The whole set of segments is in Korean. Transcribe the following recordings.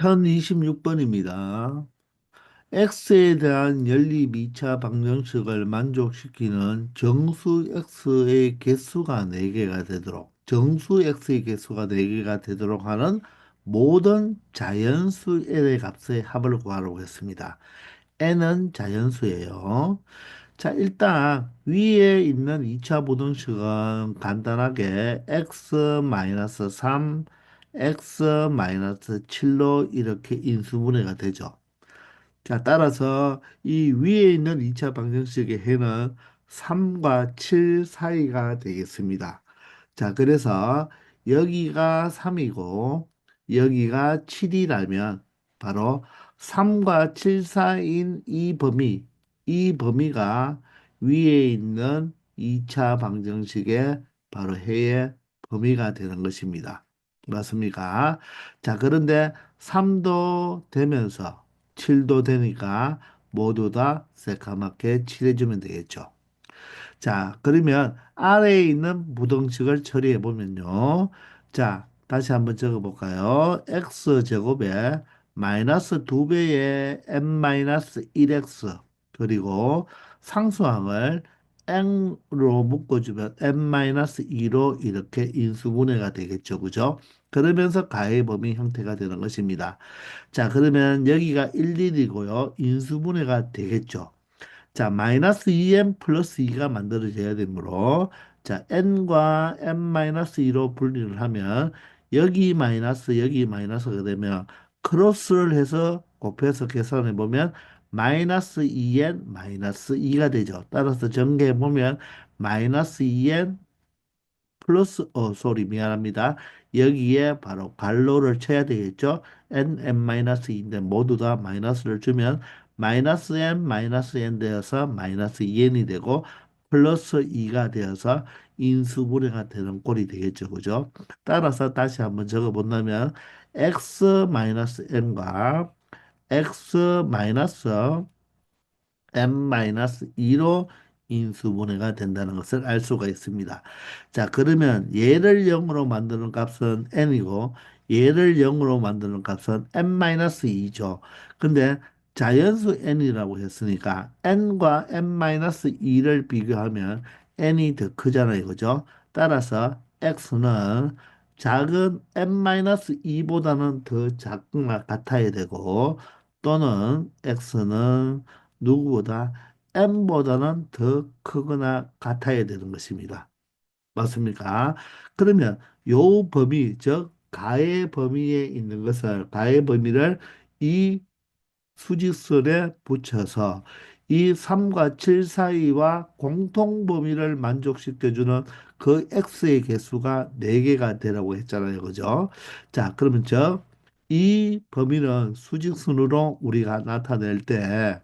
1026번입니다. x에 대한 연립 2차 방정식을 만족시키는 정수 x의 개수가 4개가 되도록, 정수 x의 개수가 4개가 되도록 하는 모든 자연수 n의 값의 합을 구하라고 했습니다. n은 자연수예요. 자, 일단 위에 있는 2차 부등식은 간단하게 x-3, x-7로 이렇게 인수분해가 되죠. 자, 따라서 이 위에 있는 2차 방정식의 해는 3과 7 사이가 되겠습니다. 자, 그래서 여기가 3이고 여기가 7이라면 바로 3과 7 사이인 이 범위가 위에 있는 2차 방정식의 바로 해의 범위가 되는 것입니다. 맞습니까? 자, 그런데 3도 되면서 7도 되니까 모두 다 새까맣게 칠해주면 되겠죠. 자, 그러면 아래에 있는 부등식을 처리해 보면요. 자, 다시 한번 적어 볼까요? x제곱에 마이너스 2배의 n-1x 그리고 상수항을 n로 묶어주면 n-2로 이렇게 인수분해가 되겠죠. 그죠? 그러면서 가의 범위 형태가 되는 것입니다. 자, 그러면 여기가 1, 1이고요. 인수분해가 되겠죠. 자, 마이너스 2n 플러스 2가 만들어져야 되므로, 자, n과 n-2로 분리를 하면, 여기 마이너스가 되면, 크로스를 해서 곱해서 계산해 보면, 마이너스 2n 마이너스 2가 되죠. 따라서 전개해 보면, 마이너스 2n 플러스 소리 미안합니다. 여기에 바로 괄호를 쳐야 되겠죠. n-2인데 모두 다 마이너스를 주면 마이너스 n 마이너스 n 되어서 마이너스 2n이 되고 플러스 2가 되어서 인수분해가 되는 꼴이 되겠죠. 그죠? 따라서 다시 한번 적어 본다면 x 마이너스 n과 x 마이너스 n-2로 인수분해가 된다는 것을 알 수가 있습니다. 자, 그러면 얘를 0으로 만드는 값은 n이고 얘를 0으로 만드는 값은 n-2죠. 근데 자연수 n이라고 했으니까 n과 n-2를 비교하면 n이 더 크잖아요. 그죠? 따라서 x는 작은 n-2보다는 더 작은 것 같아야 되고 또는 x는 누구보다 m보다는 더 크거나 같아야 되는 것입니다. 맞습니까? 그러면 요 범위, 즉 가의 범위에 있는 것을 가의 범위를 이 수직선에 붙여서 이 3과 7 사이와 공통 범위를 만족시켜주는 그 x의 개수가 4개가 되라고 했잖아요. 그죠? 자, 그러면 이 범위는 수직선으로 우리가 나타낼 때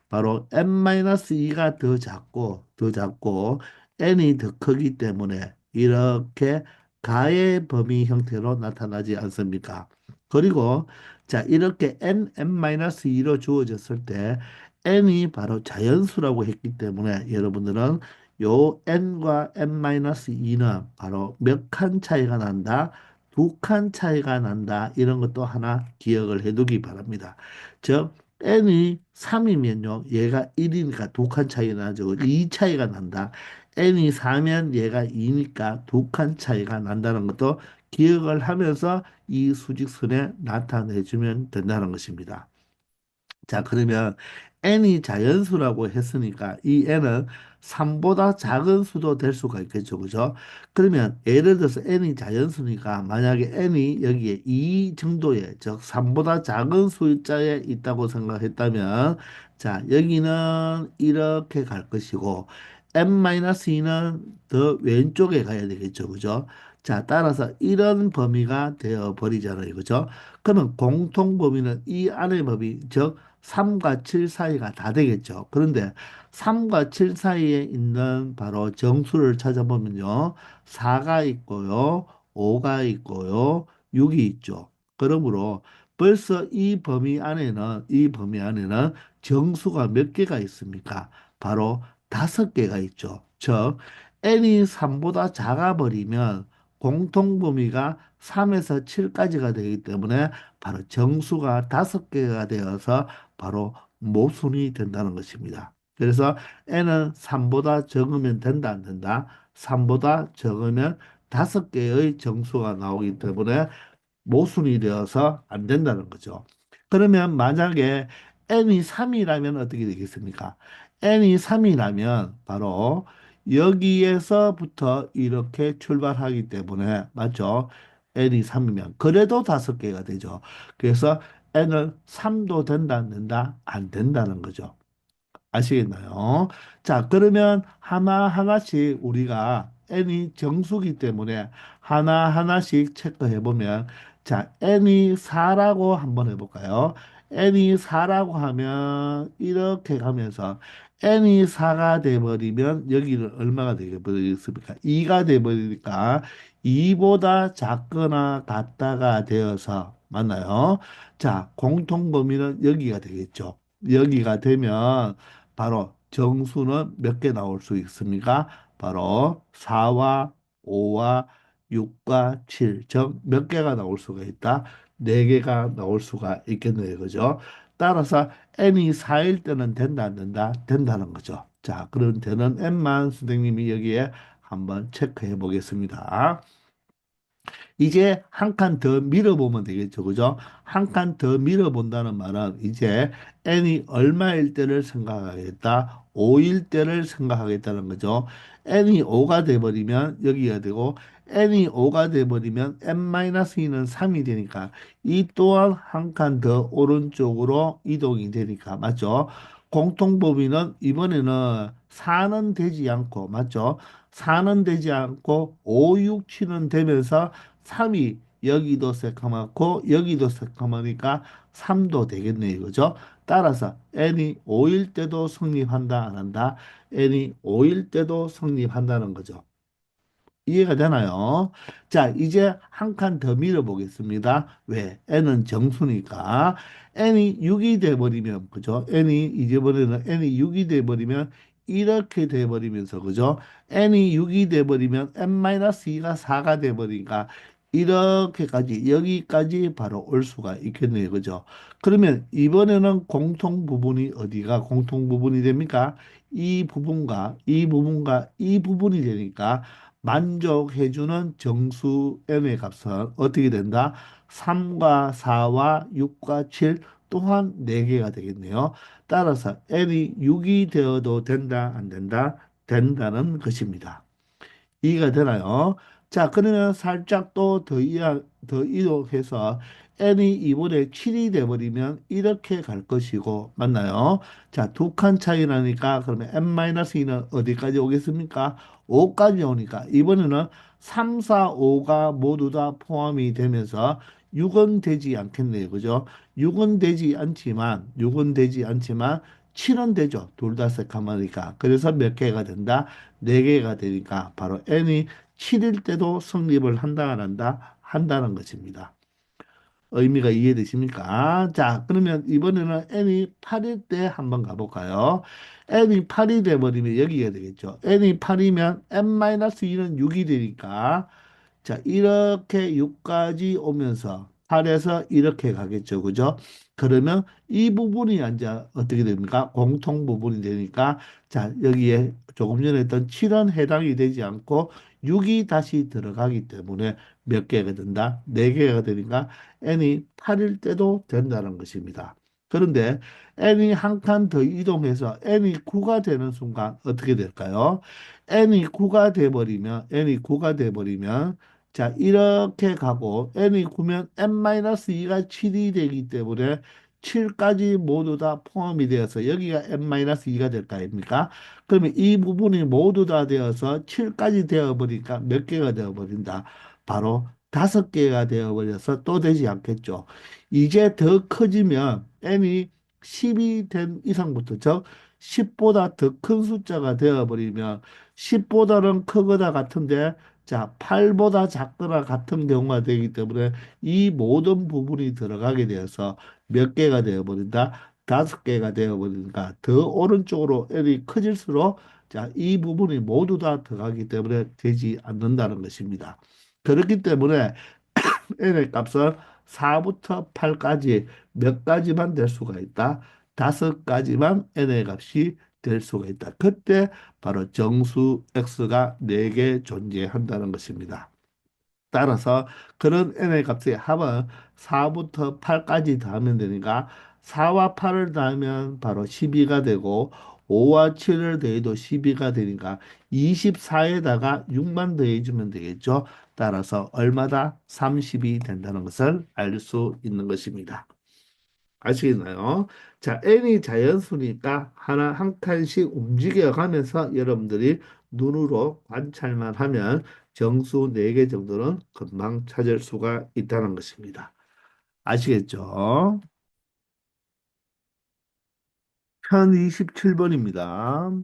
바로 n-2가 더 작고 n이 더 크기 때문에 이렇게 가의 범위 형태로 나타나지 않습니까? 그리고 자, 이렇게 n-2로 주어졌을 때 n이 바로 자연수라고 했기 때문에 여러분들은 요 n과 n-2는 바로 몇 칸 차이가 난다? 2칸 차이가 난다. 이런 것도 하나 기억을 해두기 바랍니다. 즉 n이 3이면요. 얘가 1이니까 2칸 차이가 나죠. 2 차이가 난다. n이 4면 얘가 2니까 2칸 차이가 난다는 것도 기억을 하면서 이 수직선에 나타내주면 된다는 것입니다. 자, 그러면 n이 자연수라고 했으니까 이 n은 3보다 작은 수도 될 수가 있겠죠. 그죠? 그러면 예를 들어서 n이 자연수니까 만약에 n이 여기에 2 정도의, 즉 3보다 작은 숫자에 있다고 생각했다면 자, 여기는 이렇게 갈 것이고 n-2는 더 왼쪽에 가야 되겠죠. 그죠? 자, 따라서 이런 범위가 되어 버리잖아요. 그죠? 그러면 공통 범위는 이 안의 범위, 즉 3과 7 사이가 다 되겠죠. 그런데 3과 7 사이에 있는 바로 정수를 찾아보면요. 4가 있고요. 5가 있고요. 6이 있죠. 그러므로 벌써 이 범위 안에는 정수가 몇 개가 있습니까? 바로 5개가 있죠. 즉 n이 3보다 작아 버리면 공통 범위가 3에서 7까지가 되기 때문에 바로 정수가 5개가 되어서 바로 모순이 된다는 것입니다. 그래서 n은 3보다 적으면 된다, 안 된다? 3보다 적으면 5개의 정수가 나오기 때문에 모순이 되어서 안 된다는 거죠. 그러면 만약에 n이 3이라면 어떻게 되겠습니까? n이 3이라면 바로 여기에서부터 이렇게 출발하기 때문에 맞죠? n이 3이면 그래도 5개가 되죠. 그래서 n은 3도 된다 안 된다? 안 된다는 거죠. 아시겠나요? 자, 그러면 하나하나씩 우리가 n이 정수기 때문에 하나하나씩 체크해 보면 자, n이 4라고 한번 해볼까요? n이 4라고 하면 이렇게 가면서 n이 4가 돼버리면 여기는 얼마가 되겠습니까? 2가 돼버리니까 2보다 작거나 같다가 되어서 맞나요? 자, 공통 범위는 여기가 되겠죠. 여기가 되면 바로 정수는 몇 개 나올 수 있습니까? 바로 4와 5와 6과 7, 정 몇 개가 나올 수가 있다? 4개가 나올 수가 있겠네요. 그죠? 따라서 n이 4일 때는 된다, 안 된다? 된다는 거죠. 자, 그런 되는 n만 선생님이 여기에 한번 체크해 보겠습니다. 이제 한 칸 더 밀어보면 되겠죠. 그죠? 한 칸 더 밀어본다는 말은 이제 n이 얼마일 때를 생각하겠다. 5일 때를 생각하겠다는 거죠. n이 5가 돼버리면 여기가 되고 n이 5가 돼버리면 n-2는 3이 되니까 이 또한 한 칸 더 오른쪽으로 이동이 되니까 맞죠? 공통범위는 이번에는 4는 되지 않고 맞죠? 4는 되지 않고 5, 6, 7은 되면서 3이 여기도 새까맣고 여기도 새까마니까 3도 되겠네요. 그죠? 따라서 n이 5일 때도 성립한다 안 한다? n이 5일 때도 성립한다는 거죠. 이해가 되나요? 자, 이제 한 칸 더 밀어보겠습니다. 왜? n은 정수니까. n이 6이 돼버리면, 그죠? n이 이제번에는 n이 6이 돼버리면 이렇게 돼버리면서, 그죠? n이 6이 돼버리면 n-2가 4가 돼버리니까 이렇게까지, 여기까지 바로 올 수가 있겠네요. 그죠? 그러면 이번에는 공통 부분이 어디가 공통 부분이 됩니까? 이 부분과 이 부분과 이 부분이 되니까 만족해주는 정수 n의 값은 어떻게 된다? 3과 4와 6과 7 또한 4개가 되겠네요. 따라서 n이 6이 되어도 된다, 안 된다? 된다는 것입니다. 이해가 되나요? 자, 그러면 살짝 또 더 이동해서 n이 이번에 7이 돼버리면 이렇게 갈 것이고, 맞나요? 자, 두 칸 차이 나니까 그러면 n-2는 어디까지 오겠습니까? 5까지 오니까 이번에는 3, 4, 5가 모두 다 포함이 되면서 6은 되지 않겠네요. 그죠? 6은 되지 않지만 7은 되죠. 둘 다 새까마니까. 그래서 몇 개가 된다? 4개가 되니까 바로 n이 7일 때도 성립을 한다 안 한다? 한다는 것입니다. 의미가 이해되십니까? 자, 그러면 이번에는 n이 8일 때 한번 가볼까요? n이 8이 돼버리면 여기가 되겠죠. n이 8이면 n-2는 6이 되니까 자, 이렇게 6까지 오면서 8에서 이렇게 가겠죠. 그죠? 그러면 이 부분이 이제 어떻게 됩니까? 공통 부분이 되니까 자, 여기에 조금 전에 했던 7은 해당이 되지 않고 6이 다시 들어가기 때문에 몇 개가 된다? 4개가 되니까 n이 8일 때도 된다는 것입니다. 그런데 n이 한 칸 더 이동해서 n이 9가 되는 순간 어떻게 될까요? n이 9가 돼버리면 자, 이렇게 가고 n이 9면 n-2가 7이 되기 때문에 7까지 모두 다 포함이 되어서 여기가 n-2가 될 거 아닙니까? 그러면 이 부분이 모두 다 되어서 7까지 되어버리니까 몇 개가 되어버린다? 바로 5개가 되어버려서 또 되지 않겠죠. 이제 더 커지면 n이 10이 된 이상부터 즉 10보다 더 큰 숫자가 되어버리면 10보다는 크거나 같은데 자, 8보다 작거나 같은 경우가 되기 때문에 이 모든 부분이 들어가게 되어서 몇 개가 되어버린다? 5개가 되어버리니까 더 오른쪽으로 L이 커질수록 자, 이 부분이 모두 다 들어가기 때문에 되지 않는다는 것입니다. 그렇기 때문에 n의 값은 4부터 8까지 몇 가지만 될 수가 있다. 5가지만 n의 값이 될 수가 있다. 그때 바로 정수 x가 4개 존재한다는 것입니다. 따라서 그런 n의 값의 합은 4부터 8까지 더하면 되니까 4와 8을 더하면 바로 12가 되고 5와 7을 더해도 12가 되니까 24에다가 6만 더해주면 되겠죠. 따라서 얼마다 30이 된다는 것을 알 수 있는 것입니다. 아시겠나요? 자, n이 자연수니까 하나 한 칸씩 움직여 가면서 여러분들이 눈으로 관찰만 하면 정수 4개 정도는 금방 찾을 수가 있다는 것입니다. 아시겠죠? 편 27번입니다.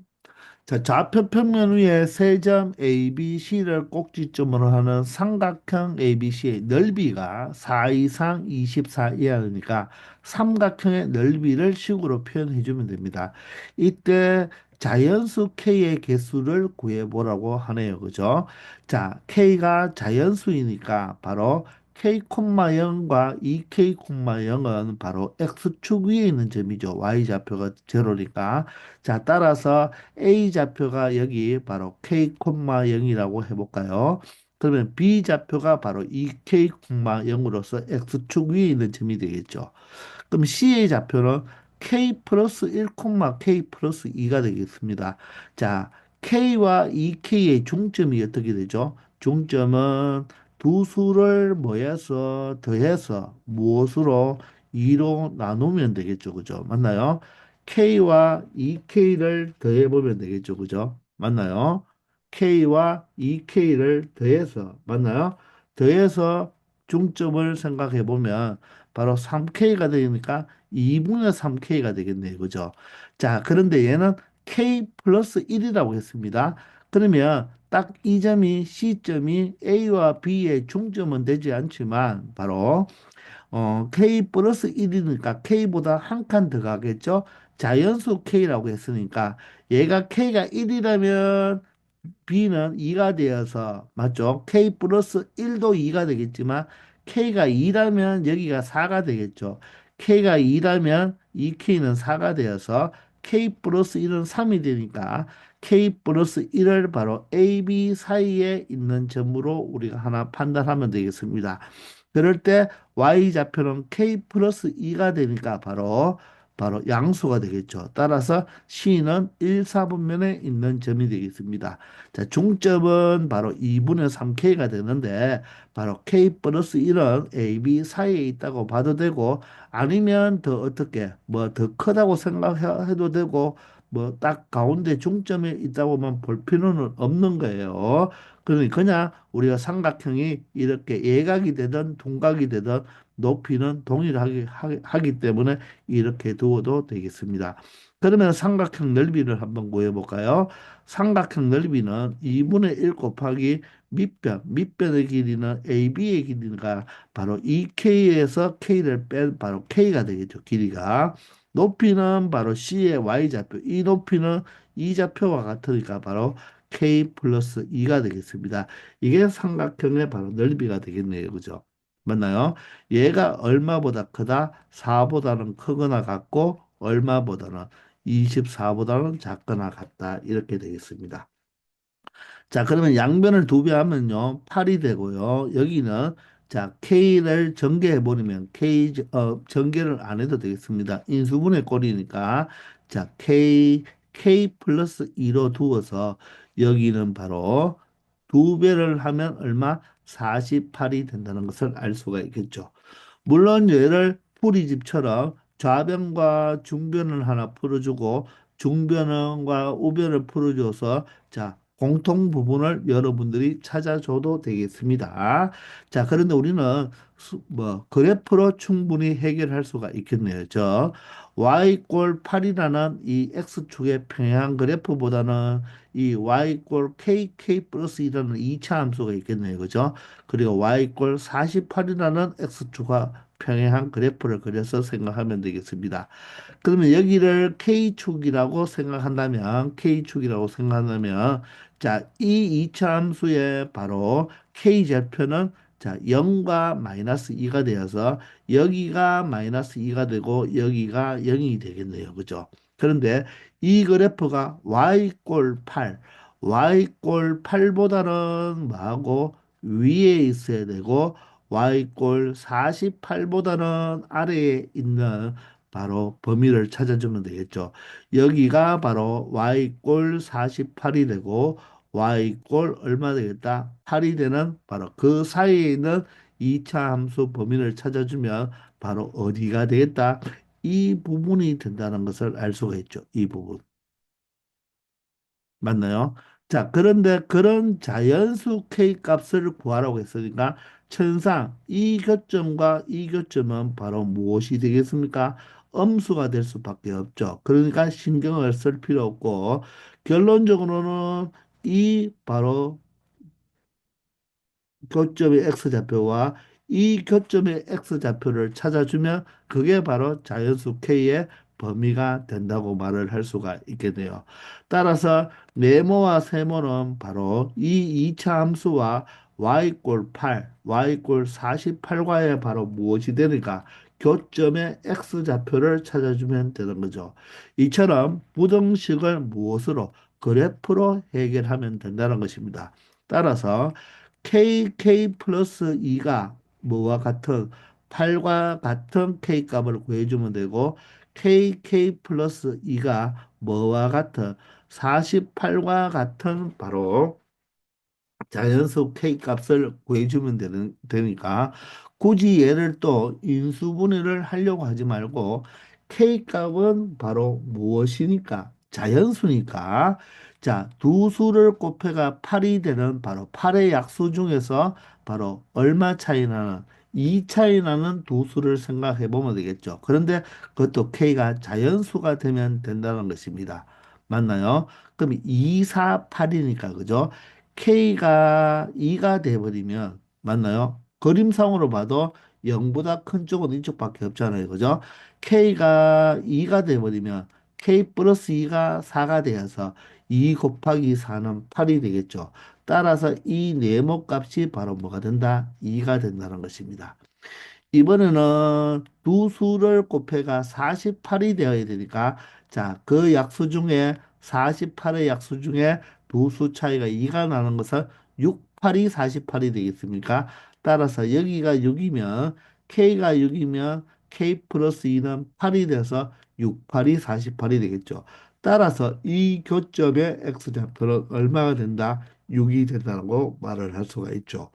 자, 좌표 평면 위에 세 점 ABC를 꼭지점으로 하는 삼각형 ABC의 넓이가 4 이상 24 이하니까 삼각형의 넓이를 식으로 표현해 주면 됩니다. 이때 자연수 K의 개수를 구해보라고 하네요. 그죠? 자, K가 자연수이니까 바로 K, 0과 2K, 0은 바로 X축 위에 있는 점이죠. Y좌표가 제로니까. 자, 따라서 A 좌표가 여기 바로 K, 0이라고 해볼까요? 그러면 B 좌표가 바로 2K, 0으로서 X축 위에 있는 점이 되겠죠. 그럼 C의 좌표는 K 플러스 1, K 플러스 2가 되겠습니다. 자, K와 2K의 중점이 어떻게 되죠? 중점은 두 수를 모여서 더해서 무엇으로 2로 나누면 되겠죠. 그죠? 맞나요? K와 2K를 더해보면 되겠죠. 그죠? 맞나요? K와 2K를 더해서, 맞나요? 더해서 중점을 생각해 보면 바로 3K가 되니까 2분의 3K가 되겠네요. 그죠? 자, 그런데 얘는 K 플러스 1이라고 했습니다. 그러면 딱 이 점이 C점이 A와 B의 중점은 되지 않지만 바로 K 플러스 1이니까 K보다 한 칸 더 가겠죠? 자연수 K라고 했으니까 얘가 K가 1이라면 B는 2가 되어서 맞죠? K 플러스 1도 2가 되겠지만 K가 2라면 여기가 4가 되겠죠. K가 2라면 2K는 4가 되어서 K 플러스 1은 3이 되니까 K 플러스 1을 바로 A, B 사이에 있는 점으로 우리가 하나 판단하면 되겠습니다. 그럴 때 Y좌표는 K 플러스 2가 되니까 바로 양수가 되겠죠. 따라서 C는 1, 4분면에 있는 점이 되겠습니다. 자, 중점은 바로 2분의 3K가 되는데 바로 K 플러스 1은 AB 사이에 있다고 봐도 되고 아니면 더 어떻게 뭐 더 크다고 생각해도 되고 뭐 딱 가운데 중점에 있다고만 볼 필요는 없는 거예요. 그러니 그냥 우리가 삼각형이 이렇게 예각이 되든 둔각이 되든 높이는 동일하게 하기 때문에 이렇게 두어도 되겠습니다. 그러면 삼각형 넓이를 한번 구해볼까요? 삼각형 넓이는 2분의 1 곱하기 밑변의 길이는 AB의 길이가 바로 2K에서 K를 뺀 바로 K가 되겠죠. 길이가. 높이는 바로 C의 Y좌표. 이 높이는 이 좌표와 같으니까 바로 K 플러스 2가 되겠습니다. 이게 삼각형의 바로 넓이가 되겠네요. 그죠? 맞나요? 얘가 얼마보다 크다? 4보다는 크거나 같고 얼마보다는 24보다는 작거나 같다. 이렇게 되겠습니다. 자, 그러면 양변을 두 배 하면요. 8이 되고요. 여기는 자, K를 전개해 버리면 전개를 안 해도 되겠습니다. 인수분해 꼴이니까 자, K 플러스 2로 두어서 여기는 바로 두 배를 하면 얼마? 48이 된다는 것을 알 수가 있겠죠. 물론 얘를 풀이집처럼 좌변과 중변을 하나 풀어주고 중변과 우변을 풀어줘서 자 공통 부분을 여러분들이 찾아줘도 되겠습니다. 자 그런데 우리는 뭐 그래프로 충분히 해결할 수가 있겠네요. 저 y 8이라는 이 x축의 평행 그래프보다는 이 y k 플러스 2라는 2차 함수가 있겠네요. 그죠? 그리고 y 48이라는 x축과 평행한 그래프를 그려서 생각하면 되겠습니다. 그러면 여기를 K축이라고 생각한다면 자, 이 이차 함수의 바로 K좌표는 자, 0과 마이너스 2가 되어서 여기가 마이너스 2가 되고 여기가 0이 되겠네요. 그죠? 그런데 이 그래프가 y꼴 8, y꼴 8보다는 뭐하고 위에 있어야 되고 y꼴 48보다는 아래에 있는 바로 범위를 찾아주면 되겠죠. 여기가 바로 y꼴 48이 되고 y꼴 얼마 되겠다? 8이 되는 바로 그 사이에 있는 2차 함수 범위를 찾아주면 바로 어디가 되겠다? 이 부분이 된다는 것을 알 수가 있죠. 이 부분. 맞나요? 자, 그런데 그런 자연수 K 값을 구하라고 했으니까 천상 이 교점과 이 교점은 바로 무엇이 되겠습니까? 음수가 될 수밖에 없죠. 그러니까 신경을 쓸 필요 없고 결론적으로는 이 바로 교점의 x좌표와 이 교점의 x좌표를 찾아주면 그게 바로 자연수 k의 범위가 된다고 말을 할 수가 있겠네요. 따라서 네모와 세모는 바로 이 2차 함수와 y꼴 8, y꼴 48과의 바로 무엇이 되니까 교점의 x좌표를 찾아주면 되는 거죠. 이처럼 부등식을 무엇으로 그래프로 해결하면 된다는 것입니다. 따라서 KK 플러스 2가 뭐와 같은 8과 같은 K 값을 구해주면 되고 KK 플러스 2가 뭐와 같은 48과 같은 바로 자연수 K 값을 구해주면 되니까 굳이 얘를 또 인수분해를 하려고 하지 말고 K 값은 바로 무엇이니까? 자연수니까. 자, 두 수를 곱해가 8이 되는 바로 8의 약수 중에서 바로 얼마 차이 나는 2 차이 나는 두 수를 생각해 보면 되겠죠. 그런데 그것도 K가 자연수가 되면 된다는 것입니다. 맞나요? 그럼 2, 4, 8이니까 그죠? K가 2가 돼버리면 맞나요? 그림상으로 봐도 0보다 큰 쪽은 이쪽밖에 없잖아요. 그죠? K가 2가 돼버리면 K 플러스 2가 4가 되어서 2 곱하기 4는 8이 되겠죠. 따라서 이 네모 값이 바로 뭐가 된다? 2가 된다는 것입니다. 이번에는 두 수를 곱해가 48이 되어야 되니까 자, 그 약수 중에 48의 약수 중에 두 수 차이가 2가 나는 것은 6, 8이 48이 되겠습니까? 따라서 여기가 6이면 K가 6이면 K 플러스 2는 8이 돼서 6, 8이 48이 되겠죠. 따라서 이 교점의 X좌표는 얼마가 된다? 6이 된다고 말을 할 수가 있죠.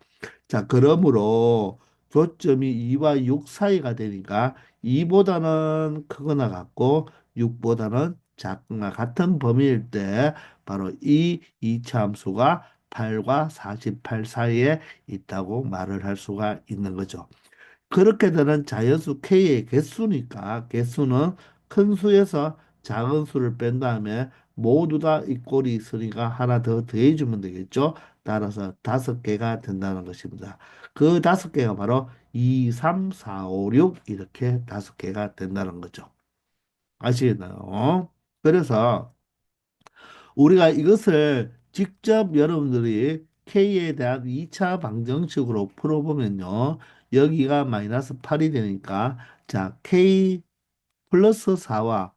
자, 그러므로 교점이 2와 6 사이가 되니까 2보다는 크거나 같고 6보다는 작거나 같은 범위일 때 바로 이 이차 함수가 8과 48 사이에 있다고 말을 할 수가 있는 거죠. 그렇게 되는 자연수 K의 개수니까 개수는 큰 수에서 작은 수를 뺀 다음에 모두 다 이 꼴이 있으니까 하나 더 더해주면 되겠죠. 따라서 5개가 된다는 것입니다. 그 5개가 바로 2, 3, 4, 5, 6 이렇게 5개가 된다는 거죠. 아시겠나요? 그래서 우리가 이것을 직접 여러분들이 K에 대한 2차 방정식으로 풀어보면요. 여기가 마이너스 8이 되니까 자, K 플러스 4와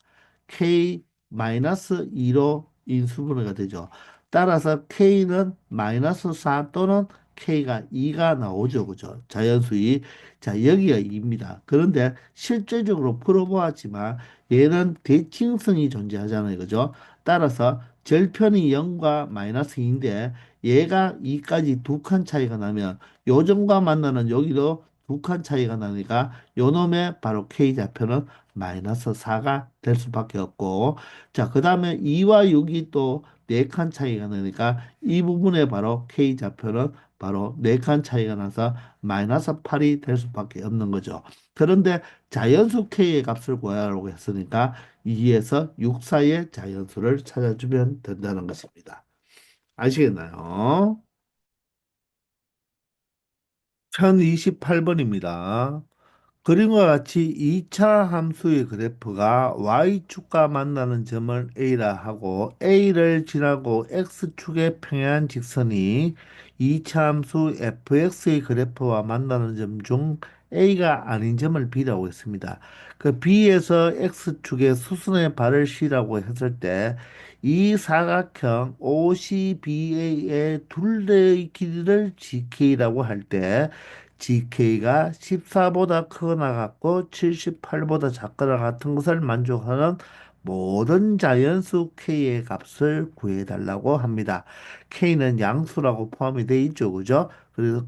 K 마이너스 2로 인수분해가 되죠. 따라서 K는 마이너스 4 또는 K가 2가 나오죠. 그죠? 자연수위. 자, 여기가 2입니다. 그런데 실제적으로 풀어보았지만 얘는 대칭성이 존재하잖아요. 그죠? 따라서 절편이 0과 마이너스 2인데 얘가 2까지 두 칸 차이가 나면 요점과 만나는 여기도 두 칸 차이가 나니까 요놈의 바로 K좌표는 마이너스 4가 될 수밖에 없고 자, 그 다음에 2와 6이 또 4칸 차이가 나니까 이 부분에 바로 K좌표는 바로 4칸 차이가 나서 마이너스 8이 될 수밖에 없는 거죠. 그런데 자연수 K의 값을 구하라고 했으니까 2에서 6 사이의 자연수를 찾아주면 된다는 것입니다. 아시겠나요? 1028번입니다. 그림과 같이 2차 함수의 그래프가 y축과 만나는 점을 A라 하고 A를 지나고 x축에 평행한 직선이 2차 함수 fx의 그래프와 만나는 점 중 A가 아닌 점을 B라고 했습니다. 그 B에서 x축에 수순의 발을 C라고 했을 때 이 사각형 OCBA의 둘레의 길이를 GK라고 할때 GK가 14보다 크거나 같고 78보다 작거나 같은 것을 만족하는 모든 자연수 K의 값을 구해달라고 합니다. K는 양수라고 포함이 되어 있죠. 그죠?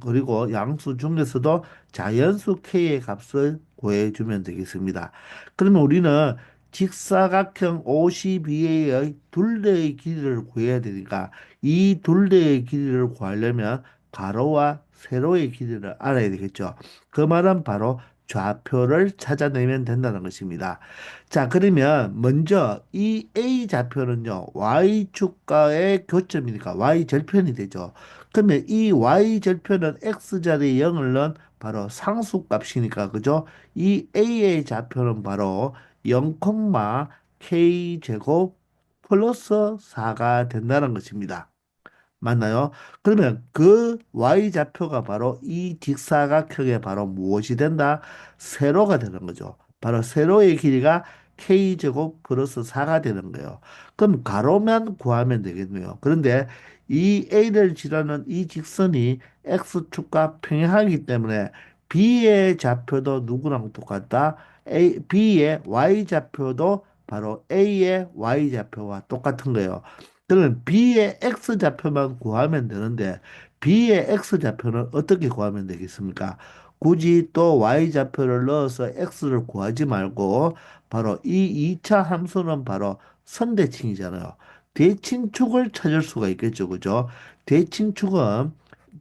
그리고 양수 중에서도 자연수 K의 값을 구해주면 되겠습니다. 그러면 우리는 직사각형 OCBA의 둘레의 길이를 구해야 되니까 이 둘레의 길이를 구하려면 가로와 세로의 길이를 알아야 되겠죠. 그 말은 바로 좌표를 찾아내면 된다는 것입니다. 자, 그러면 먼저 이 A 좌표는요, Y축과의 교점이니까 Y절편이 되죠. 그러면 이 Y절편은 X자리에 0을 넣은 바로 상수값이니까, 그죠? 이 A의 좌표는 바로 0, K제곱 플러스 4가 된다는 것입니다. 맞나요? 그러면 그 y좌표가 바로 이 직사각형의 바로 무엇이 된다? 세로가 되는 거죠. 바로 세로의 길이가 k제곱 플러스 4가 되는 거예요. 그럼 가로만 구하면 되겠네요. 그런데 이 a를 지르는 이 직선이 x축과 평행하기 때문에 b의 좌표도 누구랑 똑같다? b의 y좌표도 바로 a의 y좌표와 똑같은 거예요. 그러면 B의 X좌표만 구하면 되는데 B의 X좌표는 어떻게 구하면 되겠습니까? 굳이 또 Y좌표를 넣어서 X를 구하지 말고 바로 이 2차 함수는 바로 선대칭이잖아요. 대칭축을 찾을 수가 있겠죠. 그죠? 대칭축은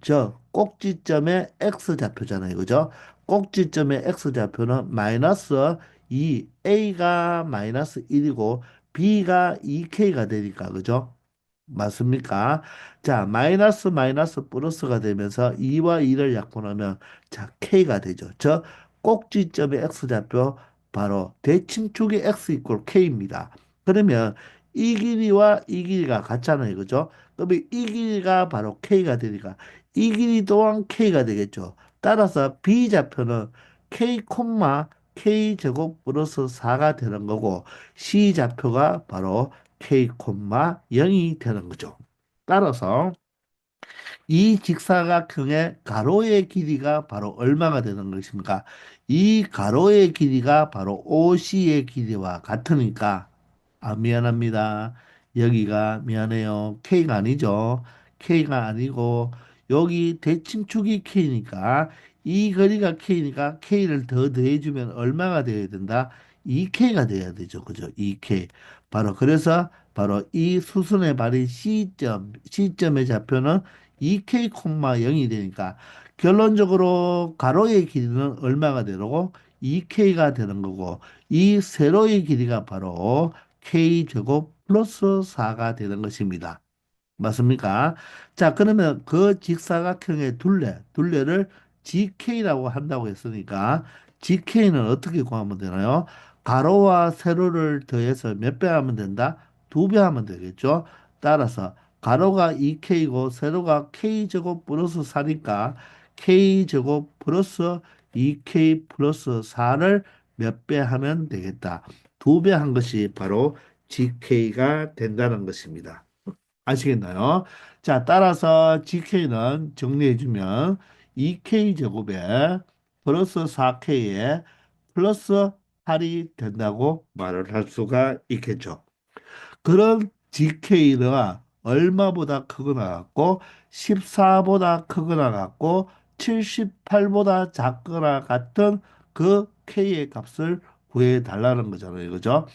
저 꼭지점의 X좌표잖아요. 그죠? 꼭지점의 X좌표는 마이너스 2, A가 마이너스 1이고 B가 2K가 되니까, 그죠? 맞습니까? 자, 마이너스 마이너스 플러스가 되면서 2와 2를 약분하면 자, K가 되죠. 저 꼭지점의 X좌표 바로 대칭축의 X 이퀄 K입니다. 그러면 이 길이와 이 길이가 같잖아요. 그죠? 그러면 이 길이가 바로 K가 되니까 이 길이 또한 K가 되겠죠. 따라서 B좌표는 K, K 제곱 플러스 4가 되는 거고 C좌표가 바로 K, 0이 되는 거죠. 따라서 이 직사각형의 가로의 길이가 바로 얼마가 되는 것입니까? 이 가로의 길이가 바로 OC의 길이와 같으니까 미안합니다. 여기가 미안해요. K가 아니죠. K가 아니고 여기 대칭축이 K니까 이 거리가 K니까 K를 더 더해주면 얼마가 되어야 된다? 2K가 돼야 되죠. 그죠? 2K. 바로 그래서 바로 이 수순의 발인 C점의 좌표는 2K, 0이 되니까 결론적으로 가로의 길이는 얼마가 되고 2K가 되는 거고 이 세로의 길이가 바로 K제곱 플러스 4가 되는 것입니다. 맞습니까? 자, 그러면 그 직사각형의 둘레를 GK라고 한다고 했으니까 GK는 어떻게 구하면 되나요? 가로와 세로를 더해서 몇 배 하면 된다? 2배 하면 되겠죠? 따라서 가로가 2K고 세로가 K제곱 플러스 4니까 K제곱 플러스 2K 플러스 4를 몇 배 하면 되겠다. 2배 한 것이 바로 GK가 된다는 것입니다. 아시겠나요? 자, 따라서 GK는 정리해주면 2K 제곱에 플러스 4K에 플러스 8이 된다고 말을 할 수가 있겠죠. 그런 GK가 얼마보다 크거나 같고 14보다 크거나 같고 78보다 작거나 같은 그 K의 값을 구해 달라는 거잖아요. 그죠?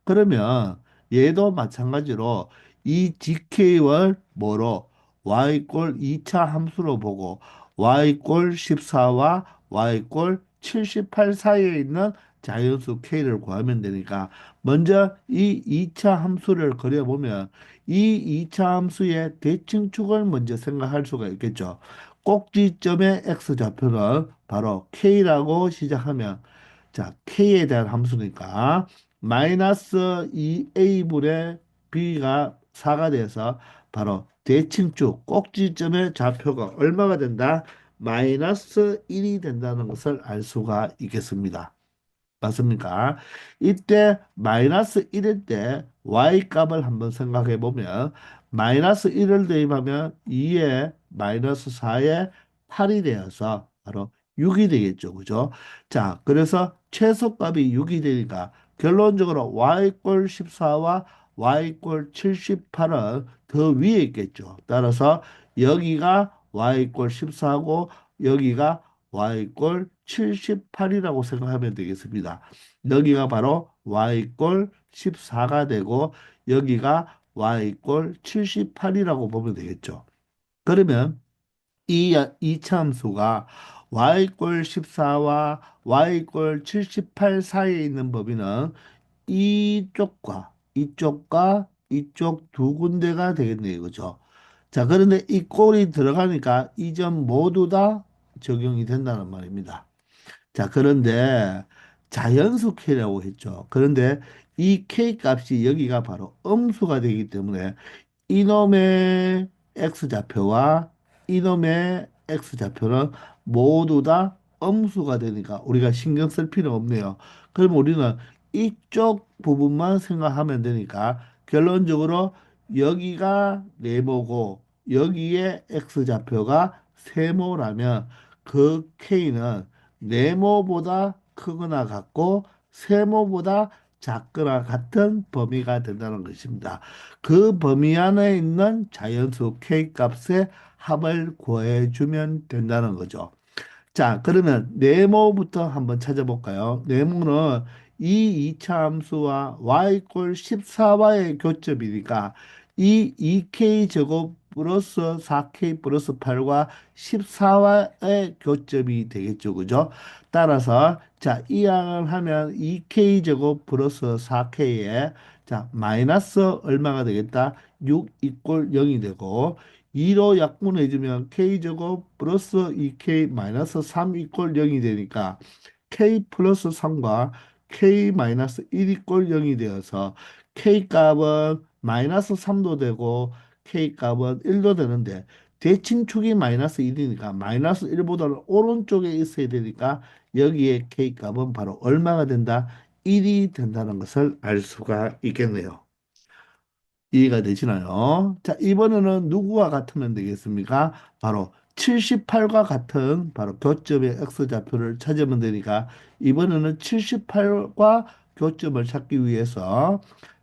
그러면 얘도 마찬가지로 이 GK를 뭐로 y 꼴 2차 함수로 보고 y 꼴 14와 y 꼴 78 사이에 있는 자연수 K를 구하면 되니까 먼저 이 2차 함수를 그려보면 이 2차 함수의 대칭축을 먼저 생각할 수가 있겠죠. 꼭지점의 x좌표는 바로 k라고 시작하면 자 k에 대한 함수니까 마이너스 2a분의 b가 4가 돼서 바로 대칭축 꼭지점의 좌표가 얼마가 된다? 마이너스 1이 된다는 것을 알 수가 있겠습니다. 맞습니까? 이때 마이너스 1일 때 y 값을 한번 생각해 보면 마이너스 1을 대입하면 2에 마이너스 4에 8이 되어서 바로 6이 되겠죠. 그죠? 자, 그래서 최소값이 6이 되니까 결론적으로 y 꼴 14와 y 꼴 78은 더 위에 있겠죠. 따라서 여기가 y 꼴 14고 여기가 y꼴 78이라고 생각하면 되겠습니다. 여기가 바로 y꼴 14가 되고 여기가 y꼴 78이라고 보면 되겠죠. 그러면 이 참수가 y꼴 14와 y꼴 78 사이에 있는 범위는 이쪽과 이쪽 두 군데가 되겠네요. 그죠? 자, 그런데 이 꼴이 들어가니까 이 점 모두 다 적용이 된다는 말입니다. 자, 그런데 자연수 K라고 했죠. 그런데 이 K 값이 여기가 바로 음수가 되기 때문에 이놈의 X좌표와 이놈의 X좌표는 모두 다 음수가 되니까 우리가 신경 쓸 필요 없네요. 그럼 우리는 이쪽 부분만 생각하면 되니까 결론적으로 여기가 네모고 여기에 X좌표가 세모라면 그 K는 네모보다 크거나 같고 세모보다 작거나 같은 범위가 된다는 것입니다. 그 범위 안에 있는 자연수 K 값의 합을 구해주면 된다는 거죠. 자, 그러면 네모부터 한번 찾아볼까요? 네모는 이 이차 함수와 y 꼴 14와의 교점이니까 이 2k 제곱 플러스 4k 플러스 8과 14와의 교점이 되겠죠. 그죠? 따라서 자, 이항을 하면 2k 제곱 플러스 4k에 자, 마이너스 얼마가 되겠다? 6 이꼴 0이 되고 2로 약분해주면 k제곱 플러스 2k 마이너스 3 이꼴 0이 되니까 k 플러스 3과 k 마이너스 1 이꼴 0이 되어서 k 값은 마이너스 3도 되고 k 값은 1도 되는데 대칭축이 마이너스 1이니까 마이너스 1보다는 오른쪽에 있어야 되니까 여기에 k 값은 바로 얼마가 된다? 1이 된다는 것을 알 수가 있겠네요. 이해가 되시나요? 자, 이번에는 누구와 같으면 되겠습니까? 바로 78과 같은 바로 교점의 x좌표를 찾으면 되니까 이번에는 78과 교점을 찾기 위해서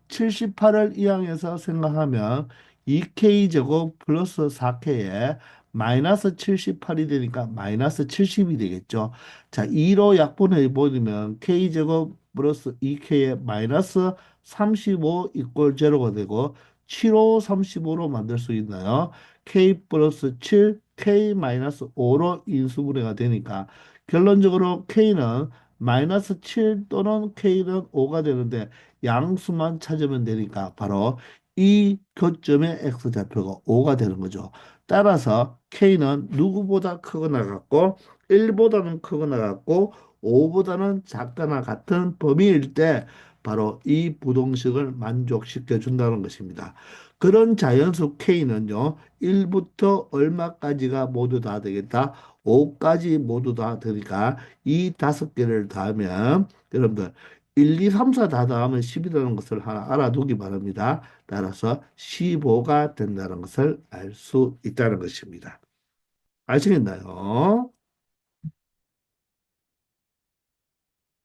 78을 이항해서 생각하면 2k 제곱 플러스 4k에 마이너스 78이 되니까 마이너스 70이 되겠죠. 자, 2로 약분해 버리면 k 제곱 플러스 2k에 마이너스 35 이꼴 제로가 되고 7호 35로 만들 수 있나요? k 플러스 7, k 마이너스 5로 인수분해가 되니까 결론적으로 k는 마이너스 7 또는 k는 5가 되는데 양수만 찾으면 되니까 바로 이 교점의 x좌표가 5가 되는 거죠. 따라서 k는 누구보다 크거나 같고 1보다는 크거나 같고 5보다는 작거나 같은 범위일 때 바로 이 부동식을 만족시켜 준다는 것입니다. 그런 자연수 K는요, 1부터 얼마까지가 모두 다 되겠다? 5까지 모두 다 되니까 이 다섯 개를 더하면 여러분들 1, 2, 3, 4 다 더하면 10이라는 것을 하나 알아두기 바랍니다. 따라서 15가 된다는 것을 알 수 있다는 것입니다. 아시겠나요?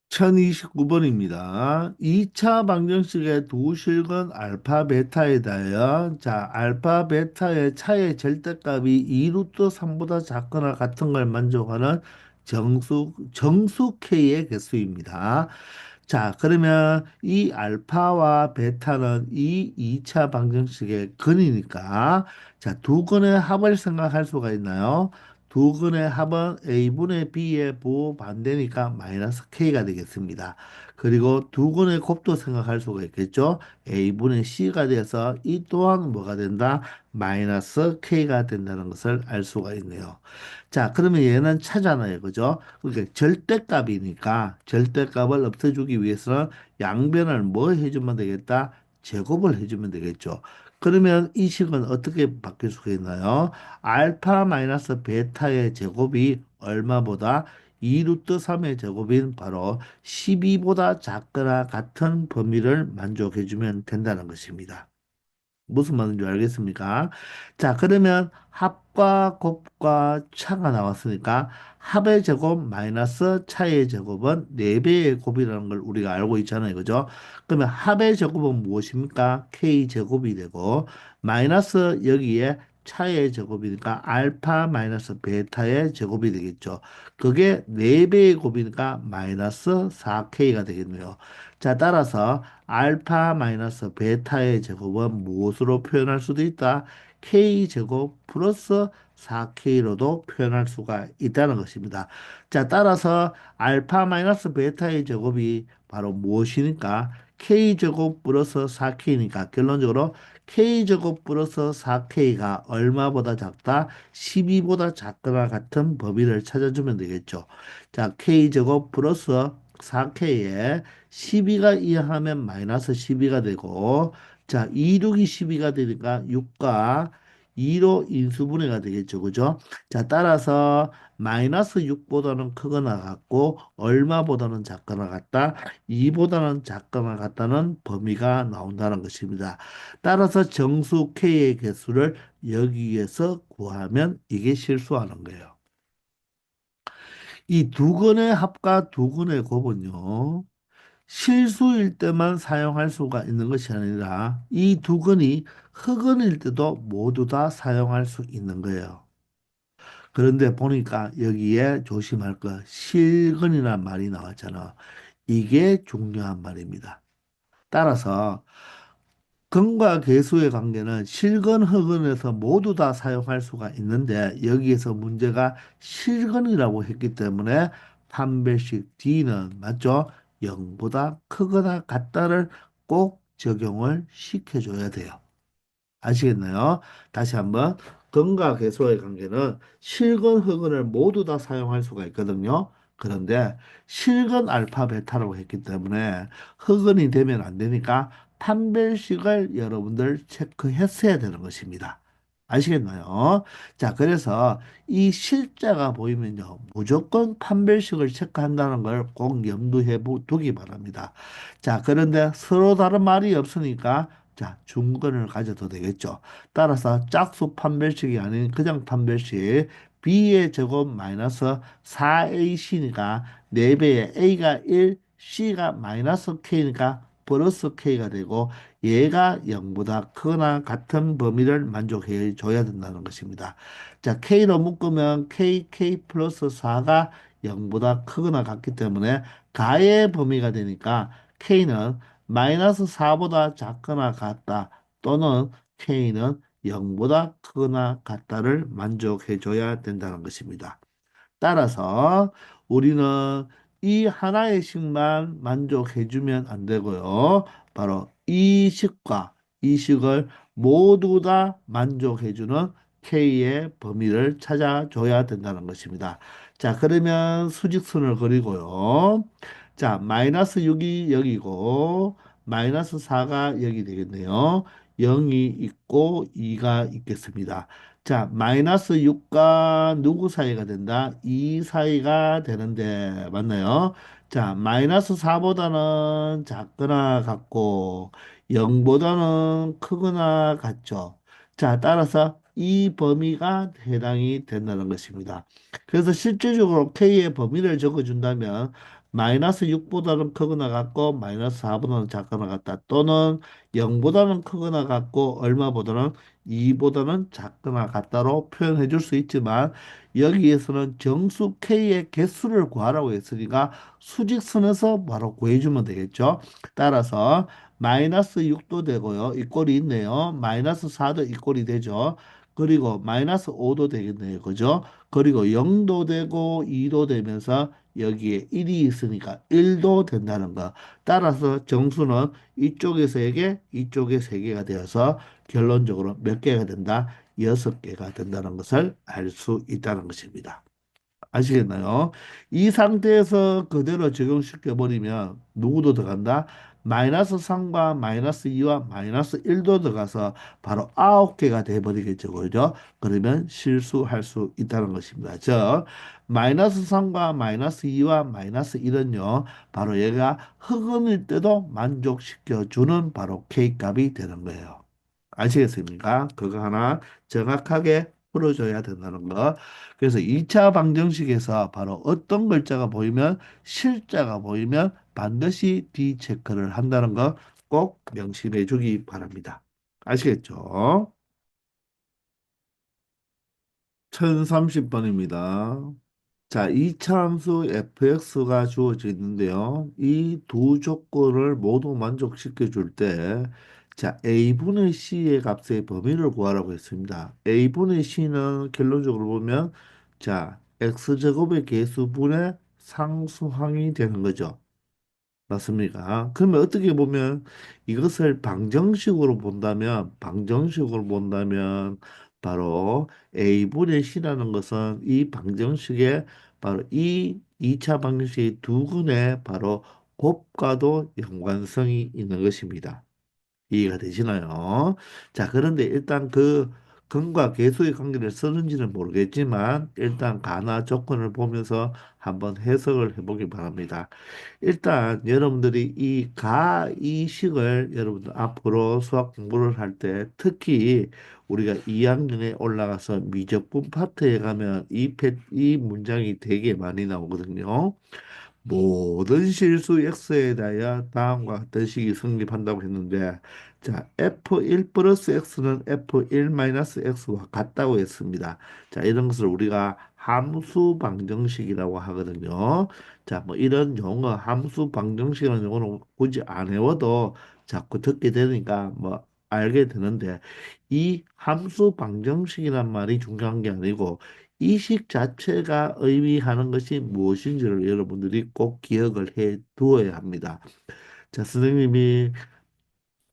1029번입니다. 2차 방정식의 두 실근 알파 베타에 대하여 자 알파 베타의 차의 절대값이 2 루트 3보다 작거나 같은 걸 만족하는 정수 K의 개수입니다. 자, 그러면 이 알파와 베타는 이 2차 방정식의 근이니까 자, 두 근의 합을 생각할 수가 있나요? 두 근의 합은 A분의 B의 부반대니까 마이너스 K가 되겠습니다. 그리고 두 근의 곱도 생각할 수가 있겠죠. A분의 C가 돼서 이 또한 뭐가 된다? 마이너스 K가 된다는 것을 알 수가 있네요. 자, 그러면 얘는 차잖아요. 그죠? 그러니까 절대값이니까 절대값을 없애주기 위해서는 양변을 뭐 해주면 되겠다? 제곱을 해주면 되겠죠. 그러면 이 식은 어떻게 바뀔 수가 있나요? 알파 마이너스 베타의 제곱이 얼마보다 2 루트 3의 제곱인 바로 12보다 작거나 같은 범위를 만족해주면 된다는 것입니다. 무슨 말인지 알겠습니까? 자, 그러면 합과 곱과 차가 나왔으니까 합의 제곱 마이너스 차의 제곱은 4배의 곱이라는 걸 우리가 알고 있잖아요. 그죠? 그러면 합의 제곱은 무엇입니까? K 제곱이 되고 마이너스 여기에 차의 제곱이니까 알파 마이너스 베타의 제곱이 되겠죠. 그게 4배의 곱이니까 마이너스 4K가 되겠네요. 자, 따라서 알파 마이너스 베타의 제곱은 무엇으로 표현할 수도 있다? K제곱 플러스 4K로도 표현할 수가 있다는 것입니다. 자, 따라서 알파 마이너스 베타의 제곱이 바로 무엇이니까? K제곱 플러스 4K니까 결론적으로 K제곱 플러스 4K가 얼마보다 작다? 12보다 작거나 같은 범위를 찾아주면 되겠죠. 자, K제곱 플러스 4K에 12가 이하면 마이너스 12가 되고, 자, 2 6이 12가 되니까 6과 2로 인수분해가 되겠죠. 그죠? 자, 따라서 마이너스 6보다는 크거나 같고, 얼마보다는 작거나 같다? 2보다는 작거나 같다는 범위가 나온다는 것입니다. 따라서 정수 K의 개수를 여기에서 구하면 이게 실수하는 거예요. 이 두 근의 합과 두 근의 곱은요. 실수일 때만 사용할 수가 있는 것이 아니라 이 두 근이 흑은일 때도 모두 다 사용할 수 있는 거예요. 그런데 보니까 여기에 조심할 거 실근이라는 말이 나왔잖아. 이게 중요한 말입니다. 따라서 근과 계수의 관계는 실근, 흑은에서 모두 다 사용할 수가 있는데 여기에서 문제가 실근이라고 했기 때문에 판별식 D는 맞죠? 0보다 크거나 같다를 꼭 적용을 시켜줘야 돼요. 아시겠나요? 다시 한번 근과 계수의 관계는 실근, 흑은을 모두 다 사용할 수가 있거든요. 그런데 실근 알파 베타라고 했기 때문에 흑은이 되면 안 되니까 판별식을 여러분들 체크했어야 되는 것입니다. 아시겠나요? 자, 그래서 이 실자가 보이면요, 무조건 판별식을 체크한다는 걸 꼭 염두해 두기 바랍니다. 자, 그런데 서로 다른 말이 없으니까 자, 중근을 가져도 되겠죠. 따라서 짝수 판별식이 아닌 그냥 판별식 B의 제곱 마이너스 4AC니까 4배의 A가 1, C가 마이너스 K니까 플러스 K가 되고 얘가 0보다 크거나 같은 범위를 만족해 줘야 된다는 것입니다. 자, K로 묶으면 K 플러스 4가 0보다 크거나 같기 때문에 가의 범위가 되니까 K는 마이너스 4보다 작거나 같다 또는 K는 0보다 크거나 같다를 만족해 줘야 된다는 것입니다. 따라서 우리는 이 하나의 식만 만족해 주면 안 되고요. 바로 이 식과 이 식을 모두 다 만족해 주는 K의 범위를 찾아줘야 된다는 것입니다. 자, 그러면 수직선을 그리고요. 자, 마이너스 6이 여기고 마이너스 4가 여기 되겠네요. 0이 있고 2가 있겠습니다. 자, 마이너스 6과 누구 사이가 된다? 2 사이가 되는데, 맞나요? 자, 마이너스 4보다는 작거나 같고, 0보다는 크거나 같죠. 자, 따라서 이 범위가 해당이 된다는 것입니다. 그래서 실질적으로 K의 범위를 적어준다면, 마이너스 6보다는 크거나 같고, 마이너스 4보다는 작거나 같다. 또는 0보다는 크거나 같고, 얼마보다는 2보다는 작거나 같다로 표현해 줄 수 있지만 여기에서는 정수 K의 개수를 구하라고 했으니까 수직선에서 바로 구해주면 되겠죠. 따라서 마이너스 6도 되고요. 이 꼴이 있네요. 마이너스 4도 이 꼴이 되죠. 그리고 마이너스 5도 되겠네요. 그죠? 그리고 0도 되고 2도 되면서 여기에 1이 있으니까 1도 된다는 거. 따라서 정수는 이쪽에 3개, 이쪽에 3개가 되어서 결론적으로 몇 개가 된다? 6개가 된다는 것을 알 수 있다는 것입니다. 아시겠나요? 이 상태에서 그대로 적용시켜 버리면 누구도 들어간다? 마이너스 3과 마이너스 2와 마이너스 1도 들어가서 바로 9개가 돼버리겠죠. 그죠? 그러면 실수할 수 있다는 것입니다. 즉, 마이너스 3과 마이너스 2와 마이너스 1은요, 바로 얘가 흑음일 때도 만족시켜 주는 바로 K값이 되는 거예요. 아시겠습니까? 그거 하나 정확하게 풀어줘야 된다는 거. 그래서 2차 방정식에서 바로 어떤 글자가 보이면 실자가 보이면 반드시 D 체크를 한다는 거 꼭 명심해 주기 바랍니다. 아시겠죠? 1030번입니다. 자, 이차함수 fx가 주어져 있는데요. 이 두 조건을 모두 만족시켜 줄 때, 자, a분의 c의 값의 범위를 구하라고 했습니다. a분의 c는 결론적으로 보면, 자, x제곱의 개수분의 상수항이 되는 거죠. 맞습니까? 그러면 어떻게 보면 이것을 방정식으로 본다면 바로 A분의 C라는 것은 이 방정식의 바로 이 2차 방정식의 두 근의 바로 곱과도 연관성이 있는 것입니다. 이해가 되시나요? 자, 그런데 일단 그 근과 계수의 관계를 쓰는지는 모르겠지만 일단 가나 조건을 보면서 한번 해석을 해보기 바랍니다. 일단 여러분들이 이 식을 여러분들 앞으로 수학 공부를 할 때 특히 우리가 2학년에 올라가서 미적분 파트에 가면 이 문장이 되게 많이 나오거든요. 모든 실수 x에 대하여 다음과 같은 식이 성립한다고 했는데, 자, f1 플러스 x는 f1 마이너스 x와 같다고 했습니다. 자, 이런 것을 우리가 함수 방정식이라고 하거든요. 자, 뭐 이런 용어, 함수 방정식이라는 용어는 굳이 안 외워도 자꾸 듣게 되니까 뭐 알게 되는데, 이 함수 방정식이란 말이 중요한 게 아니고 이 식 자체가 의미하는 것이 무엇인지를 여러분들이 꼭 기억을 해 두어야 합니다. 자, 선생님이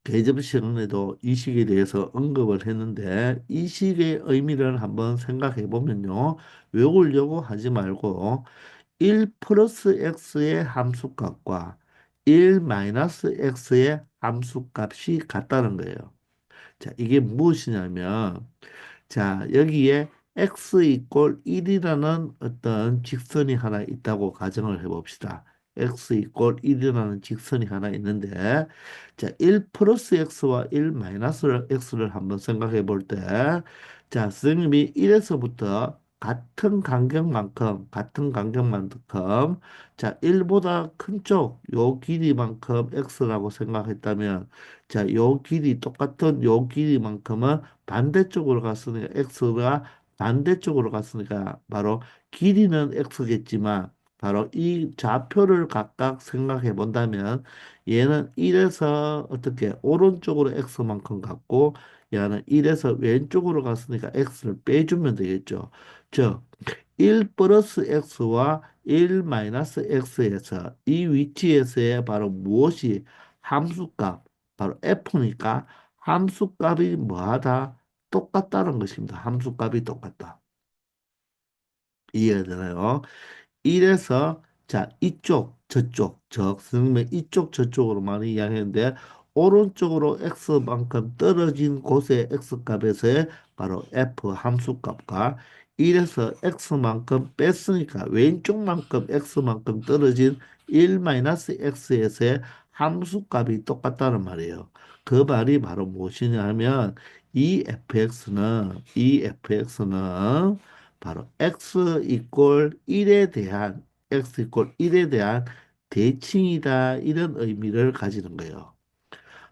개점 시간에도 이 식에 대해서 언급을 했는데 이 식의 의미를 한번 생각해 보면요. 외우려고 하지 말고 1 플러스 x의 함수값과 1 마이너스 x의 함수값이 같다는 거예요. 자, 이게 무엇이냐면 자, 여기에 x 이꼴 1이라는 어떤 직선이 하나 있다고 가정을 해봅시다. x 이꼴 1이라는 직선이 하나 있는데, 자, 1 플러스 x와 1 마이너스 x를 한번 생각해 볼 때, 자, 선생님이 1에서부터 같은 간격만큼, 자, 1보다 큰 쪽, 요 길이만큼 x라고 생각했다면, 자, 요 길이 똑같은 요 길이만큼은 반대쪽으로 갔으니까 x가 반대쪽으로 갔으니까 바로 길이는 x겠지만 바로 이 좌표를 각각 생각해 본다면 얘는 1에서 어떻게 오른쪽으로 x만큼 갔고 얘는 1에서 왼쪽으로 갔으니까 x를 빼주면 되겠죠. 즉 1 플러스 x와 1 마이너스 x에서 이 위치에서의 바로 무엇이 함수값 바로 f니까 함수값이 뭐하다? 똑같다는 것입니다. 함수값이 똑같다. 이해가 되나요? 이래서 자 이쪽 저쪽 선생님의 이쪽 저쪽으로 많이 이야기했는데 오른쪽으로 x만큼 떨어진 곳의 x값에서의 바로 f 함수값과 이래서 x만큼 뺐으니까 왼쪽만큼 x만큼 떨어진 1 마이너스 x에서의 함수값이 똑같다는 말이에요. 그 말이 바로 무엇이냐 하면 이 fx는 바로 x 이꼴 1에 대한 대칭이다 이런 의미를 가지는 거예요.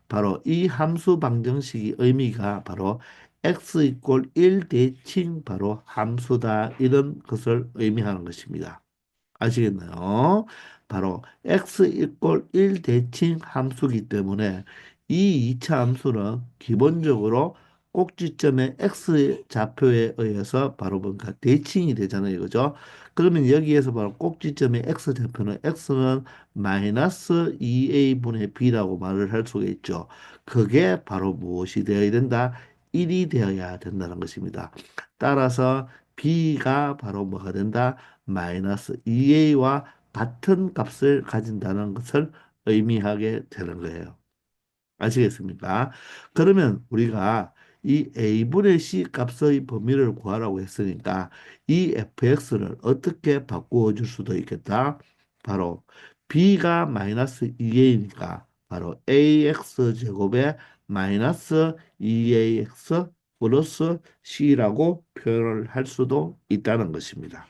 바로 이 함수 방정식의 의미가 바로 x 이꼴 1 대칭 바로 함수다 이런 것을 의미하는 것입니다. 아시겠나요? 바로 x 이꼴 1 대칭 함수기 때문에 이 2차 함수는 기본적으로 꼭지점의 x 좌표에 의해서 바로 뭔가 대칭이 되잖아요. 그죠? 그러면 여기에서 바로 꼭지점의 x 좌표는 x는 마이너스 2a분의 b라고 말을 할 수가 있죠. 그게 바로 무엇이 되어야 된다? 1이 되어야 된다는 것입니다. 따라서 b가 바로 뭐가 된다? 마이너스 2a와 같은 값을 가진다는 것을 의미하게 되는 거예요. 아시겠습니까? 그러면 우리가 이 a분의 c 값의 범위를 구하라고 했으니까 이 fx를 어떻게 바꾸어 줄 수도 있겠다. 바로 b가 마이너스 2a니까 바로 ax 제곱에 마이너스 2ax 플러스 c라고 표현을 할 수도 있다는 것입니다.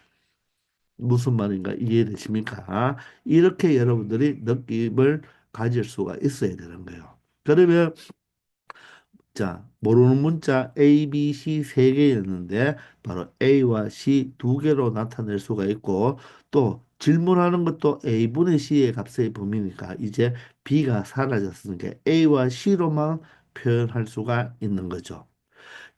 무슨 말인가 이해되십니까? 이렇게 여러분들이 느낌을 가질 수가 있어야 되는 거예요. 그러면 자, 모르는 문자 A, B, C 세 개였는데 바로 A와 C 두 개로 나타낼 수가 있고 또 질문하는 것도 A분의 C의 값의 범위니까 이제 B가 사라졌으니까 A와 C로만 표현할 수가 있는 거죠.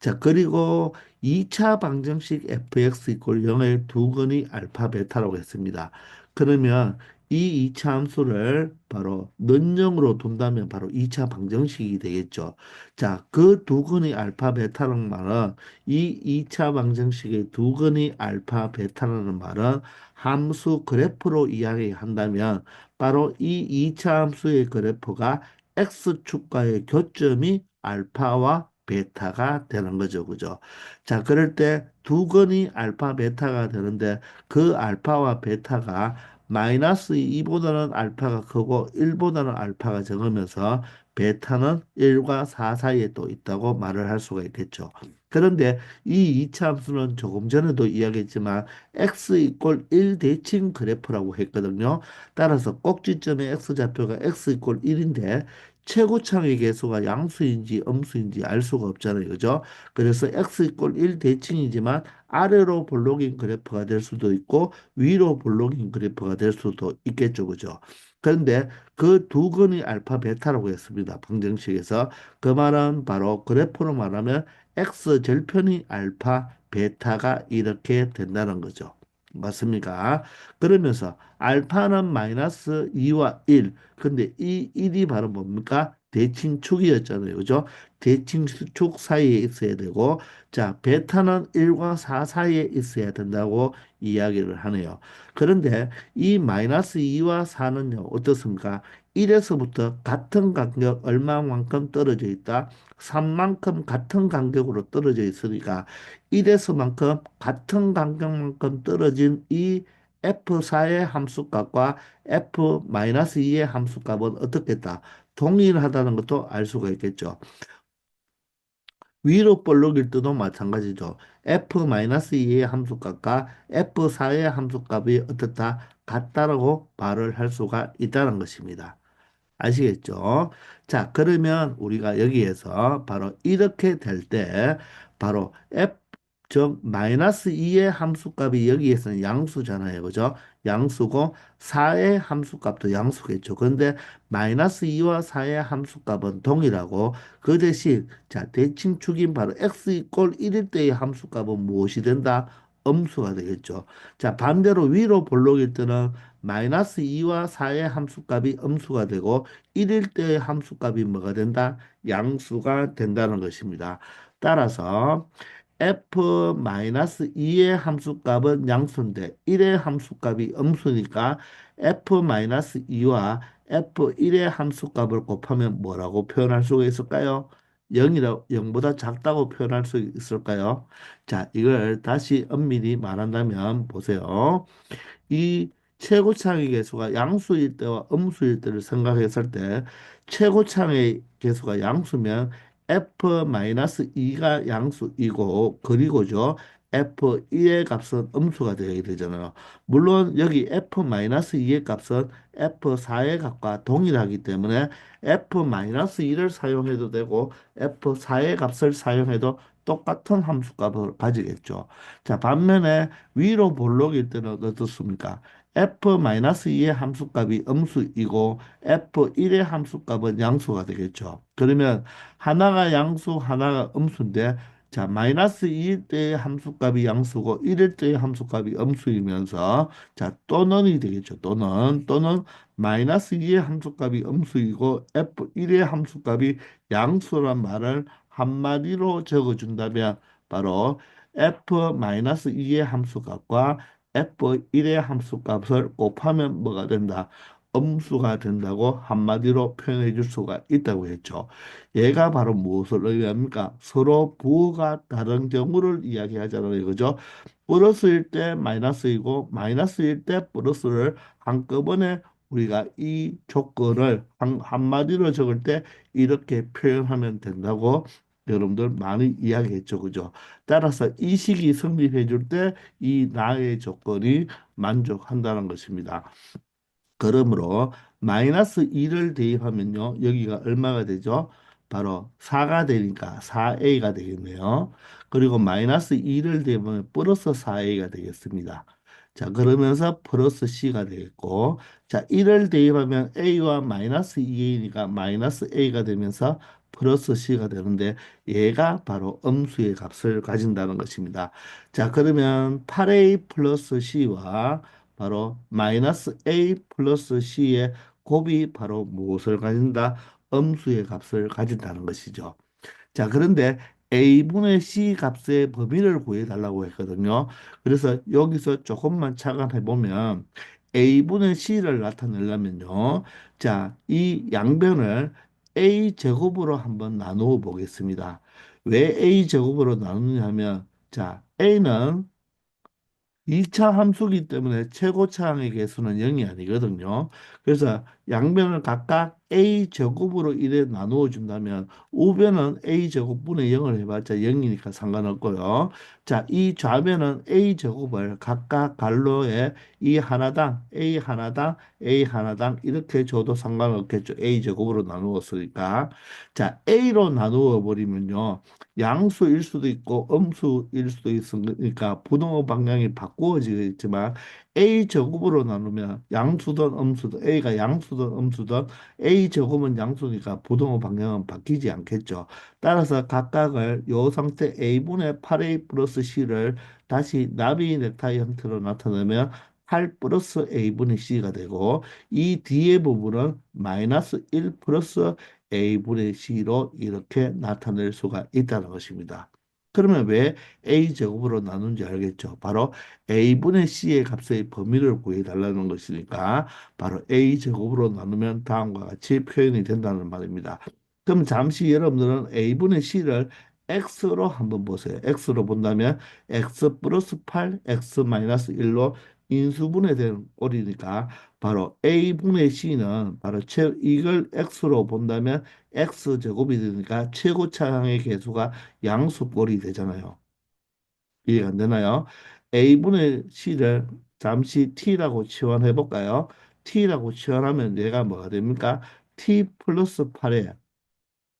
자, 그리고 2차 방정식 fx 이퀄 0의 두근이 알파 베타라고 했습니다. 그러면 이 2차 함수를 바로 는영으로 둔다면 바로 2차 방정식이 되겠죠. 자, 그 두근이 알파 베타라는 말은 이 2차 방정식의 두근이 알파 베타라는 말은 함수 그래프로 이야기한다면 바로 이 2차 함수의 그래프가 x축과의 교점이 알파와 베타가 되는 거죠. 그죠? 자, 그럴 때 두건이 알파, 베타가 되는데 그 알파와 베타가 마이너스 2보다는 알파가 크고 1보다는 알파가 적으면서 베타는 1과 4 사이에 또 있다고 말을 할 수가 있겠죠. 그런데 이 이차 함수는 조금 전에도 이야기했지만 x 이퀄 1 대칭 그래프라고 했거든요. 따라서 꼭지점의 x좌표가 x 이퀄 1인데 최고창의 계수가 양수인지 음수인지 알 수가 없잖아요. 그죠? 그래서 x 이퀄 1 대칭이지만 아래로 볼록인 그래프가 될 수도 있고 위로 볼록인 그래프가 될 수도 있겠죠. 그죠? 그런데 그 두 근이 알파 베타라고 했습니다. 방정식에서. 그 말은 바로 그래프로 말하면 x 절편이 알파 베타가 이렇게 된다는 거죠. 맞습니까? 그러면서 알파는 마이너스 2와 1. 근데 이 1이 바로 뭡니까? 대칭축이었잖아요. 그죠? 대칭축 사이에 있어야 되고, 자, 베타는 1과 4 사이에 있어야 된다고 이야기를 하네요. 그런데 이 마이너스 2와 4는요, 어떻습니까? 1에서부터 같은 간격 얼마만큼 떨어져 있다? 3만큼 같은 간격으로 떨어져 있으니까 1에서만큼 같은 간격만큼 떨어진 이 F4의 함수값과 F-2의 함수값은 어떻겠다? 동일하다는 것도 알 수가 있겠죠. 위로 볼록일 때도 마찬가지죠. F-2의 함수값과 F4의 함수값이 어떻다? 같다라고 말을 할 수가 있다는 것입니다. 아시겠죠? 자, 그러면 우리가 여기에서 바로 이렇게 될 때 바로 f 즉 마이너스 2의 함수값이 여기에서는 양수잖아요. 그죠? 양수고 4의 함수값도 양수겠죠. 그런데 마이너스 2와 4의 함수값은 동일하고 그 대신 자, 대칭축인 바로 x 이퀄 1일 때의 함수값은 무엇이 된다? 음수가 되겠죠. 자, 반대로 위로 볼록일 때는 마이너스 2와 4의 함수값이 음수가 되고 1일 때의 함수값이 뭐가 된다? 양수가 된다는 것입니다. 따라서 f-2의 함수값은 양수인데 1의 함수값이 음수니까 f-2와 f1의 함수값을 곱하면 뭐라고 표현할 수가 있을까요? 0보다 작다고 표현할 수 있을까요? 자, 이걸 다시 엄밀히 말한다면 보세요. 이 최고창의 개수가 양수일 때와 음수일 때를 생각했을 때 최고창의 개수가 양수면 f-2가 양수이고 그리고죠 f1의 값은 음수가 되어야 되잖아요. 물론 여기 f-2의 값은 f4의 값과 동일하기 때문에 f-1을 사용해도 되고 f4의 값을 사용해도 똑같은 함수값을 가지겠죠. 자, 반면에 위로 볼록일 때는 어떻습니까? f-2의 함수값이 음수이고 f1의 함수값은 양수가 되겠죠. 그러면 하나가 양수, 하나가 음수인데 자, 마이너스 2일 때의 함수값이 양수고 1일 때의 함수값이 음수이면서 자, 또는이 되겠죠. 또는 마이너스 2의 함수값이 음수이고 f1의 함수값이 양수란 말을 한마디로 적어준다면 바로 f-2의 함수값과 f1의 함수값을 곱하면 뭐가 된다? 음수가 된다고 한마디로 표현해 줄 수가 있다고 했죠. 얘가 바로 무엇을 의미합니까? 서로 부호가 다른 경우를 이야기하잖아요. 그죠? 플러스일 때 마이너스이고 마이너스일 때 플러스를 한꺼번에 우리가 이 조건을 한마디로 적을 때 이렇게 표현하면 된다고 여러분들 많이 이야기했죠. 그죠? 따라서 이 식이 성립해 줄 때 이 나의 조건이 만족한다는 것입니다. 그러므로 마이너스 2를 대입하면요. 여기가 얼마가 되죠? 바로 4가 되니까 4a가 되겠네요. 그리고 마이너스 2를 대입하면 플러스 4a가 되겠습니다. 자, 그러면서 플러스 c가 되겠고, 자, 1을 대입하면 a와 마이너스 2a니까 마이너스 a가 되면서 플러스 c가 되는데 얘가 바로 음수의 값을 가진다는 것입니다. 자, 그러면 8a 플러스 c와 바로 마이너스 a 플러스 c의 곱이 바로 무엇을 가진다? 음수의 값을 가진다는 것이죠. 자, 그런데 a분의 c 값의 범위를 구해달라고 했거든요. 그래서 여기서 조금만 착안해 보면 a분의 c를 나타내려면요. 자, 이 양변을 a 제곱으로 한번 나누어 보겠습니다. 왜 a 제곱으로 나누냐 하면 자, a는 2차 함수기 때문에 최고차항의 개수는 0이 아니거든요. 그래서 양변을 각각 a 제곱으로 이래 나누어 준다면 우변은 a 제곱분의 0을 해봤자 0이니까 상관없고요. 자, 이 좌변은 a 제곱을 각각 갈로에 이 하나당 a 하나당 이렇게 줘도 상관없겠죠. a 제곱으로 나누었으니까. 자, a로 나누어 버리면요. 양수일 수도 있고 음수일 수도 있으니까 부등호 방향이 바꾸어지겠지만 a 제곱으로 나누면 양수든 음수든 a가 양수든 음수든 a 제곱은 양수니까 부등호 방향은 바뀌지 않겠죠. 따라서 각각을 요 상태 a분의 8a 플러스 c를 다시 나비 넥타이 형태로 나타내면 8 플러스 a분의 c가 되고 이 뒤에 부분은 마이너스 1 플러스 a분의 c로 이렇게 나타낼 수가 있다는 것입니다. 그러면 왜 a 제곱으로 나눈지 알겠죠? 바로 a분의 c의 값의 범위를 구해달라는 것이니까 바로 a 제곱으로 나누면 다음과 같이 표현이 된다는 말입니다. 그럼 잠시 여러분들은 a분의 c를 x로 한번 보세요. x로 본다면 x 플러스 8, x 마이너스 1로 인수분해된 꼴이니까 바로 a분의 c는 바로 이걸 x로 본다면 x 제곱이 되니까 최고차항의 개수가 양수꼴이 되잖아요. 이해가 안 되나요? a분의 c를 잠시 t라고 치환해 볼까요? t라고 치환하면 얘가 뭐가 됩니까? t 플러스 8에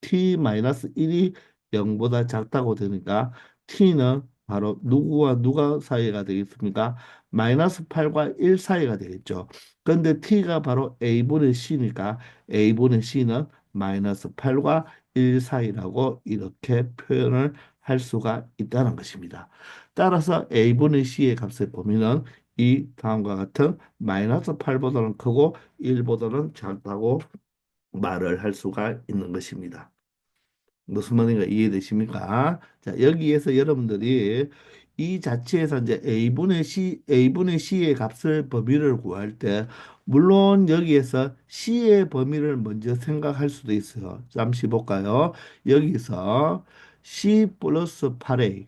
t-1이 0보다 작다고 되니까 t는 바로 누구와 누가 사이가 되겠습니까? 마이너스 8과 1 사이가 되겠죠. 그런데 t가 바로 a분의 c니까 a분의 c는 마이너스 8과 1 사이라고 이렇게 표현을 할 수가 있다는 것입니다. 따라서 a분의 c의 값의 범위는 이 다음과 같은 마이너스 8보다는 크고 1보다는 작다고 말을 할 수가 있는 것입니다. 무슨 말인가 이해되십니까? 자, 여기에서 여러분들이 이 자체에서 이제 A분의 C의 값을 범위를 구할 때, 물론 여기에서 C의 범위를 먼저 생각할 수도 있어요. 잠시 볼까요? 여기서 C 플러스 8A,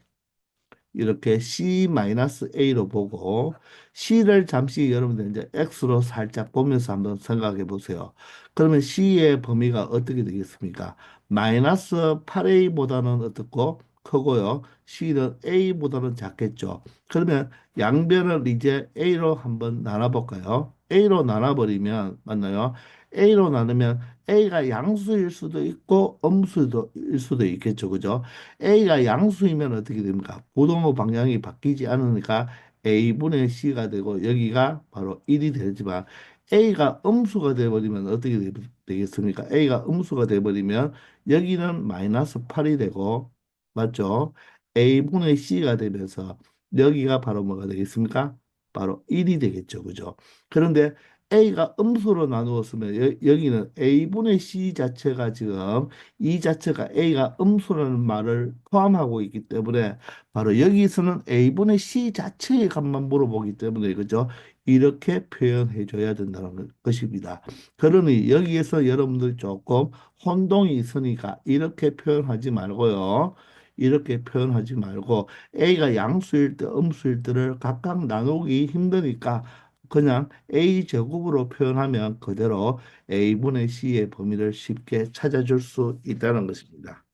이렇게 C-A로 보고 C를 잠시 여러분들 이제 X로 살짝 보면서 한번 생각해 보세요. 그러면 C의 범위가 어떻게 되겠습니까? 마이너스 8A보다는 어떻고 크고요. C는 A보다는 작겠죠. 그러면 양변을 이제 A로 한번 나눠볼까요? A로 나눠버리면 맞나요? A로 나누면 A가 양수일 수도 있고 음수일 수도 있겠죠. 그죠? A가 양수이면 어떻게 됩니까? 부동호 방향이 바뀌지 않으니까 a분의 c가 되고 여기가 바로 1이 되지만 a가 음수가 돼버리면 어떻게 되겠습니까? a가 음수가 돼버리면 여기는 마이너스 8이 되고 맞죠? a분의 c가 되면서 여기가 바로 뭐가 되겠습니까? 바로 1이 되겠죠. 그죠? 그런데 a가 음수로 나누었으면 여기는 a분의 c 자체가 지금 이 자체가 a가 음수라는 말을 포함하고 있기 때문에 바로 여기서는 a분의 c 자체의 값만 물어보기 때문에 그죠? 이렇게 표현해 줘야 된다는 것입니다. 그러니 여기에서 여러분들 조금 혼동이 있으니까 이렇게 표현하지 말고요. 이렇게 표현하지 말고 a가 양수일 때 음수일 때를 각각 나누기 힘드니까 그냥 a 제곱으로 표현하면 그대로 a분의 c의 범위를 쉽게 찾아줄 수 있다는 것입니다.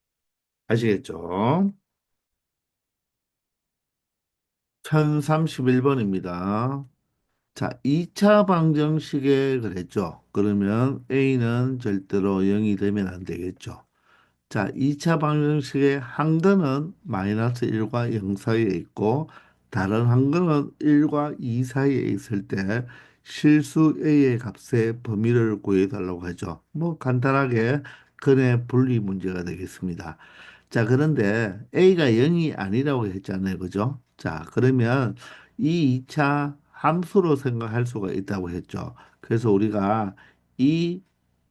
아시겠죠? 1031번입니다. 자, 2차 방정식에 그랬죠. 그러면 A는 절대로 0이 되면 안 되겠죠. 자, 2차 방정식의 항등은 마이너스 1과 0 사이에 있고 다른 항등은 1과 2 사이에 있을 때 실수 A의 값의 범위를 구해달라고 하죠. 뭐 간단하게 근의 분리 문제가 되겠습니다. 자, 그런데 A가 0이 아니라고 했잖아요. 그죠? 자, 그러면 이 2차 함수로 생각할 수가 있다고 했죠. 그래서 우리가 이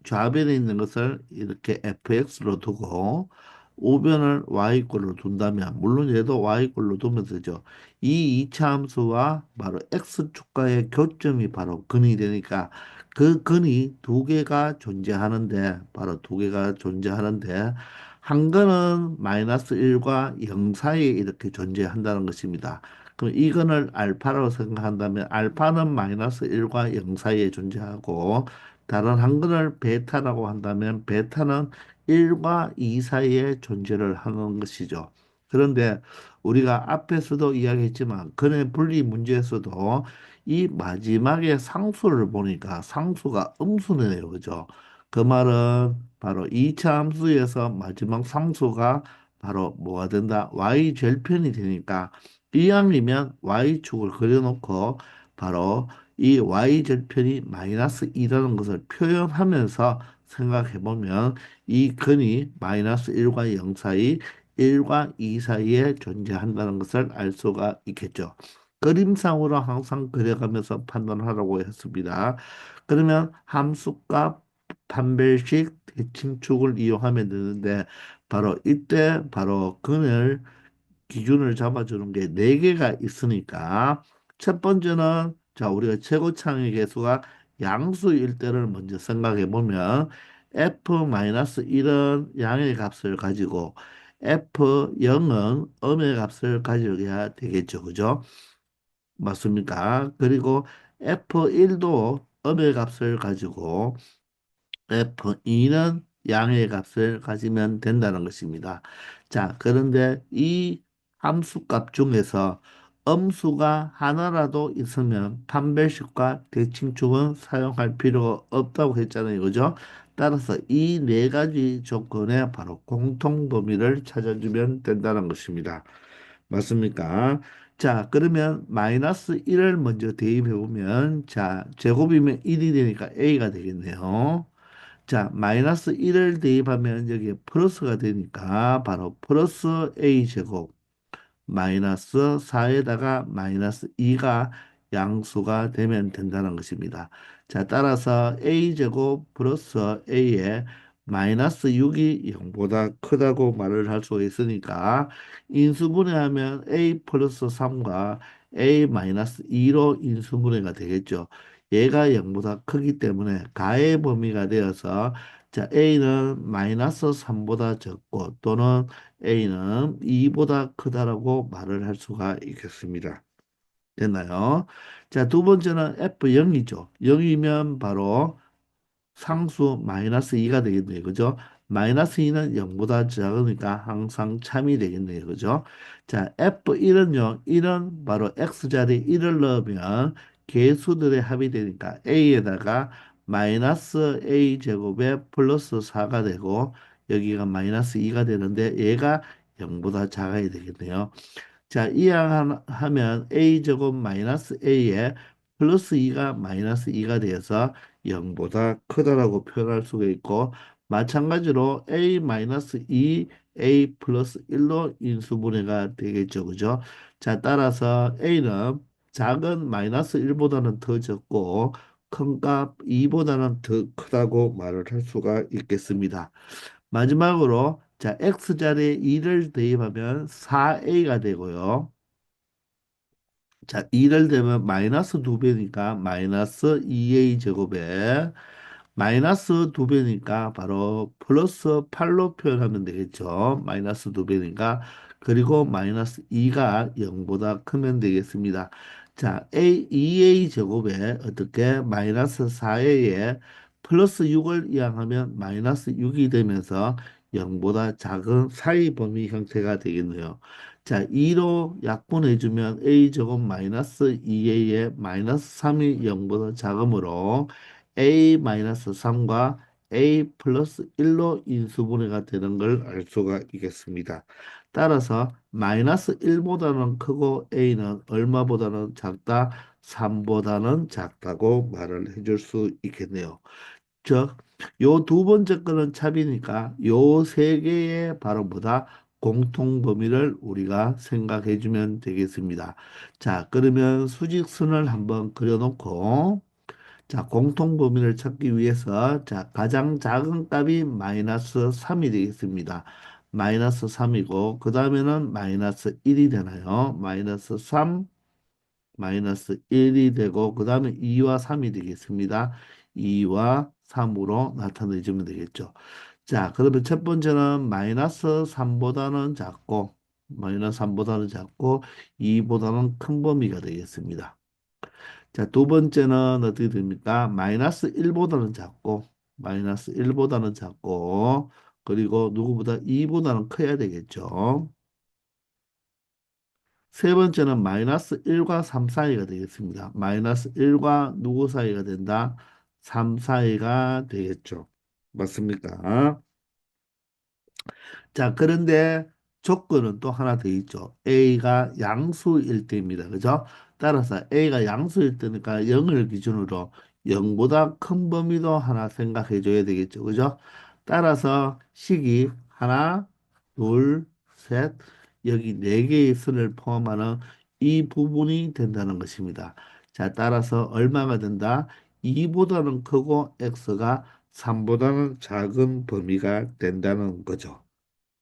좌변에 있는 것을 이렇게 fx로 두고 우변을 y꼴로 둔다면 물론 얘도 y꼴로 두면 되죠. 이 2차 함수와 바로 x축과의 교점이 바로 근이 되니까 그 근이 두 개가 존재하는데 바로 두 개가 존재하는데 한 근은 마이너스 1과 0 사이에 이렇게 존재한다는 것입니다. 그럼 이 근을 알파라고 생각한다면 알파는 마이너스 1과 0 사이에 존재하고 다른 한 근을 베타라고 한다면 베타는 1과 2 사이에 존재를 하는 것이죠. 그런데 우리가 앞에서도 이야기했지만 근의 분리 문제에서도 이 마지막에 상수를 보니까 상수가 음수네요. 그죠? 그 말은 바로 2차 함수에서 마지막 상수가 바로 뭐가 된다? y 절편이 되니까 이항이면 y축을 그려놓고 바로 이 y절편이 마이너스 2라는 것을 표현하면서 생각해 보면 이 근이 마이너스 1과 0 사이, 1과 2 사이에 존재한다는 것을 알 수가 있겠죠. 그림상으로 항상 그려가면서 판단하라고 했습니다. 그러면 함수값 판별식 대칭축을 이용하면 되는데 바로 이때 바로 근을 기준을 잡아주는 게 네 개가 있으니까 첫 번째는 자 우리가 최고차항의 개수가 양수일 때를 먼저 생각해 보면 f-1은 양의 값을 가지고 f0은 음의 값을 가져야 되겠죠. 그죠? 맞습니까? 그리고 f1도 음의 값을 가지고 F2는 양의 값을 가지면 된다는 것입니다. 자, 그런데 이 함수값 중에서 음수가 하나라도 있으면 판별식과 대칭축은 사용할 필요가 없다고 했잖아요. 그죠? 따라서 이 네 가지 조건에 바로 공통 범위를 찾아주면 된다는 것입니다. 맞습니까? 자, 그러면 마이너스 1을 먼저 대입해 보면 자, 제곱이면 1이 되니까 A가 되겠네요. 자, 마이너스 1을 대입하면 여기에 플러스가 되니까 바로 플러스 a 제곱 마이너스 4에다가 마이너스 2가 양수가 되면 된다는 것입니다. 자, 따라서 a 제곱 플러스 a에 마이너스 6이 0보다 크다고 말을 할 수가 있으니까 인수분해하면 a 플러스 3과 a 마이너스 2로 인수분해가 되겠죠. 얘가 0보다 크기 때문에 가의 범위가 되어서 자, a는 마이너스 3보다 적고 또는 A는 2보다 크다라고 말을 할 수가 있겠습니다. 됐나요? 자, 두 번째는 F0이죠. 0이면 바로 상수 마이너스 2가 되겠네요. 그죠? 마이너스 2는 0보다 작으니까 항상 참이 되겠네요. 그죠? 자, F1은요. 1은 바로 X자리에 1을 넣으면 개수들의 합이 되니까 A에다가 마이너스 A 제곱에 플러스 4가 되고 여기가 마이너스 2가 되는데 얘가 0보다 작아야 되겠네요. 자, 이항하면 a제곱 마이너스 a에 플러스 2가 마이너스 2가 되어서 0보다 크다라고 표현할 수가 있고, 마찬가지로 a 마이너스 2, a 플러스 1로 인수분해가 되겠죠. 그죠? 자, 따라서 a는 작은 마이너스 1보다는 더 적고 큰 값 2보다는 더 크다고 말을 할 수가 있겠습니다. 마지막으로 자, x자리에 2를 대입하면 4a가 되고요. 자, 2를 대면 마이너스 2배니까 마이너스 2a 제곱에 마이너스 2배니까 바로 플러스 8로 표현하면 되겠죠. 마이너스 2배니까. 그리고 마이너스 2가 0보다 크면 되겠습니다. 자, 2a 제곱에 어떻게 마이너스 4a에 플러스 6을 이항하면 마이너스 6이 되면서 0보다 작은 사이 범위 형태가 되겠네요. 자, 2로 약분해주면 a 제곱 마이너스 2a에 마이너스 3이 0보다 작으므로 a 마이너스 3과 a 플러스 1로 인수분해가 되는 걸 알 수가 있겠습니다. 따라서 마이너스 1보다는 크고 a는 얼마보다는 작다? 3보다는 작다고 말을 해줄 수 있겠네요. 즉, 요 두 번째 거는 찹이니까 요 세 개의 바로 뭐다? 공통 범위를 우리가 생각해 주면 되겠습니다. 자, 그러면 수직선을 한번 그려놓고 자, 공통 범위를 찾기 위해서 자, 가장 작은 값이 마이너스 3이 되겠습니다. 마이너스 3이고 그 다음에는 마이너스 1이 되나요? 마이너스 3, 마이너스 1이 되고 그 다음에 2와 3이 되겠습니다. 2와 3으로 나타내 주면 되겠죠. 자, 그러면 첫 번째는 마이너스 3보다는 작고 마이너스 3보다는 작고 2보다는 큰 범위가 되겠습니다. 자, 두 번째는 어떻게 됩니까? 마이너스 1보다는 작고 마이너스 1보다는 작고 그리고 누구보다 2보다는 커야 되겠죠. 세 번째는 마이너스 1과 3 사이가 되겠습니다. 마이너스 1과 누구 사이가 된다? 3 사이가 되겠죠. 맞습니까? 자, 그런데 조건은 또 하나 더 있죠. A가 양수일 때입니다. 그죠? 따라서 A가 양수일 때니까 0을 기준으로 0보다 큰 범위도 하나 생각해 줘야 되겠죠. 그죠? 따라서 식이 하나, 둘, 셋, 여기 네 개의 선을 포함하는 이 부분이 된다는 것입니다. 자, 따라서 얼마가 된다? 2보다는 크고 X가 3보다는 작은 범위가 된다는 거죠.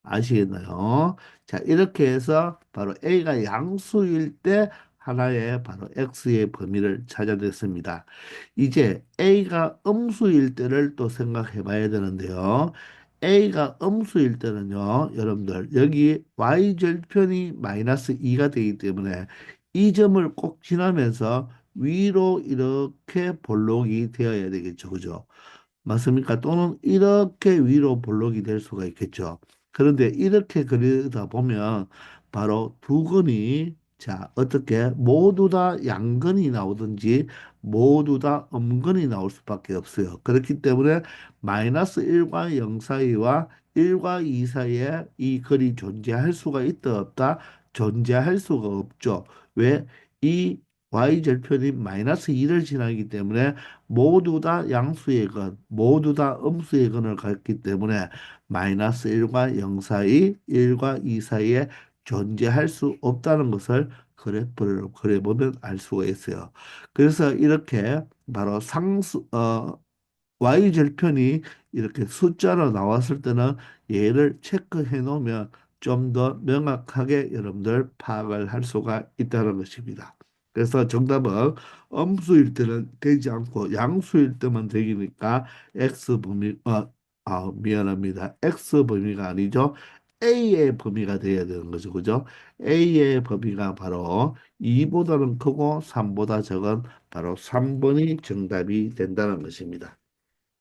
아시겠나요? 자, 이렇게 해서 바로 A가 양수일 때 하나의 바로 X의 범위를 찾아냈습니다. 이제 A가 음수일 때를 또 생각해 봐야 되는데요. A가 음수일 때는요, 여러분들, 여기 Y절편이 마이너스 2가 되기 때문에 이 점을 꼭 지나면서 위로 이렇게 볼록이 되어야 되겠죠. 그죠? 맞습니까? 또는 이렇게 위로 볼록이 될 수가 있겠죠. 그런데 이렇게 그리다 보면 바로 두 근이 자, 어떻게 모두 다 양근이 나오든지 모두 다 음근이 나올 수밖에 없어요. 그렇기 때문에 마이너스 1과 0 사이와 1과 2 사이에 이 글이 존재할 수가 있다 없다? 존재할 수가 없죠. 왜? 이 y절편이 마이너스 2를 지나기 때문에 모두 다 양수의 근, 모두 다 음수의 근을 갖기 때문에 마이너스 1과 0 사이, 1과 2 사이에 존재할 수 없다는 것을 그래프를 그려보면 알 수가 있어요. 그래서 이렇게 바로 y절편이 이렇게 숫자로 나왔을 때는 얘를 체크해 놓으면 좀 더 명확하게 여러분들 파악을 할 수가 있다는 것입니다. 그래서 정답은 음수일 때는 되지 않고 양수일 때만 되니까 x 범위 미안합니다. x 범위가 아니죠. a의 범위가 돼야 되는 거죠. 그죠? a의 범위가 바로 2보다는 크고 3보다 적은 바로 3번이 정답이 된다는 것입니다.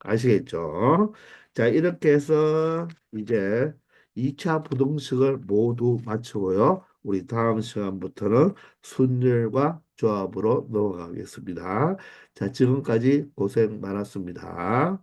아시겠죠? 자, 이렇게 해서 이제 2차 부등식을 모두 마치고요. 우리 다음 시간부터는 순열과 조합으로 넘어가겠습니다. 자, 지금까지 고생 많았습니다.